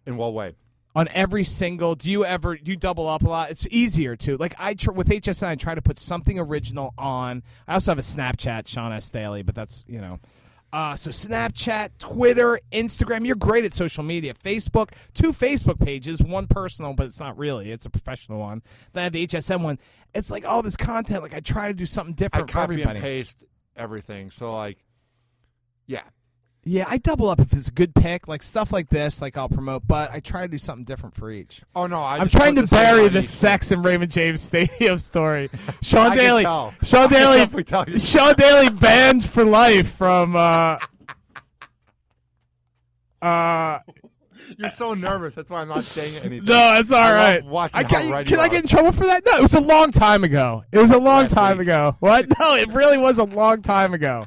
In what way? On every single, do you double up a lot? It's easier to. With HSN, I try to put something original on. I also have a Snapchat, Sean S. Daly, but that's, so Snapchat, Twitter, Instagram. You're great at social media. Facebook, 2 Facebook pages, one personal, but it's not really. It's a professional one. Then I have the HSN one. It's all this content. I try to do something different for everybody. I copy and paste everything. So, yeah. Yeah, I double up if it's a good pick, stuff like this, I'll promote, but I try to do something different for each. Oh, no, I'm trying to bury the sex in Raymond James Stadium story. Sean Daly banned for life from You're so nervous. That's why I'm not saying anything. No, it's all right. Can I get in trouble for that? No, it was a long time ago. What? No, it really was a long time ago.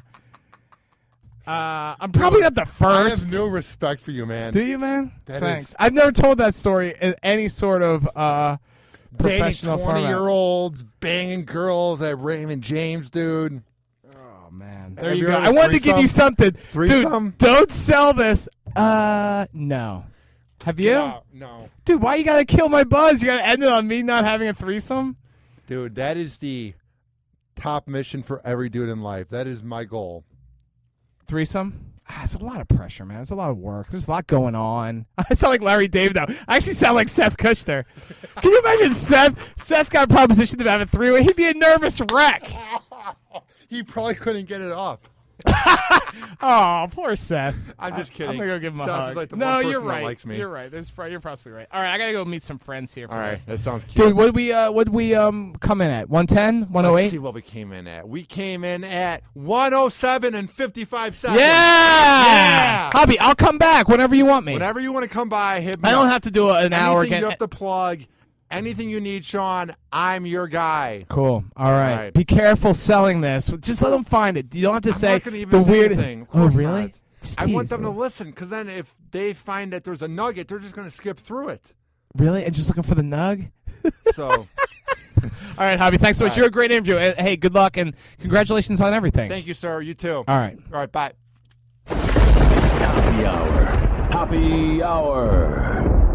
I'm probably not the first. I have no respect for you, man. Do you, man? Thanks. I've never told that story in any sort of professional format. 20-year-olds banging girls at Raymond James, dude. Oh, man. There you go. I wanted to give you something. Threesome? Dude, don't sell this. No. Have you? No. Dude, why you got to kill my buzz? You got to end it on me not having a threesome? Dude, that is the top mission for every dude in life. That is my goal. Threesome? It's a lot of pressure, man. It's a lot of work. There's a lot going on. I sound like Larry David now. I actually sound like Seth Kushner. Can you imagine Seth got propositioned to have a three-way? He'd be a nervous wreck. He probably couldn't get it up. Oh, poor Seth. I'm just kidding. I'm going to go give him a Seth hug. is like the No, one you're person that right. likes me. You're right. You're possibly right. All right, I got to go meet some friends here for All right, this. that sounds cute. Dude, what did we come in at? 110? 108? Let's see what we came in at. We came in at 107 and 55 seconds. Yeah! Hobby, I'll come back whenever you want me. Whenever you want to come by, hit me I don't up. have to do an hour Anything again. you have to plug. Anything you need, Sean, I'm your guy. Cool. All right. Be careful selling this. Just let them find it. You don't have to say not gonna even the say weird anything. Of Oh, course really? not. Just I want tease them to them. listen, because then if they find that there's a nugget, they're just going to skip through it. Really? And just looking for the nug? So, All right, Hobby. Thanks so much. You're a great interview. Hey, good luck and congratulations on everything. thank you, sir. You too. All right. All right, bye. Hoppe Hour. Hoppe Hour.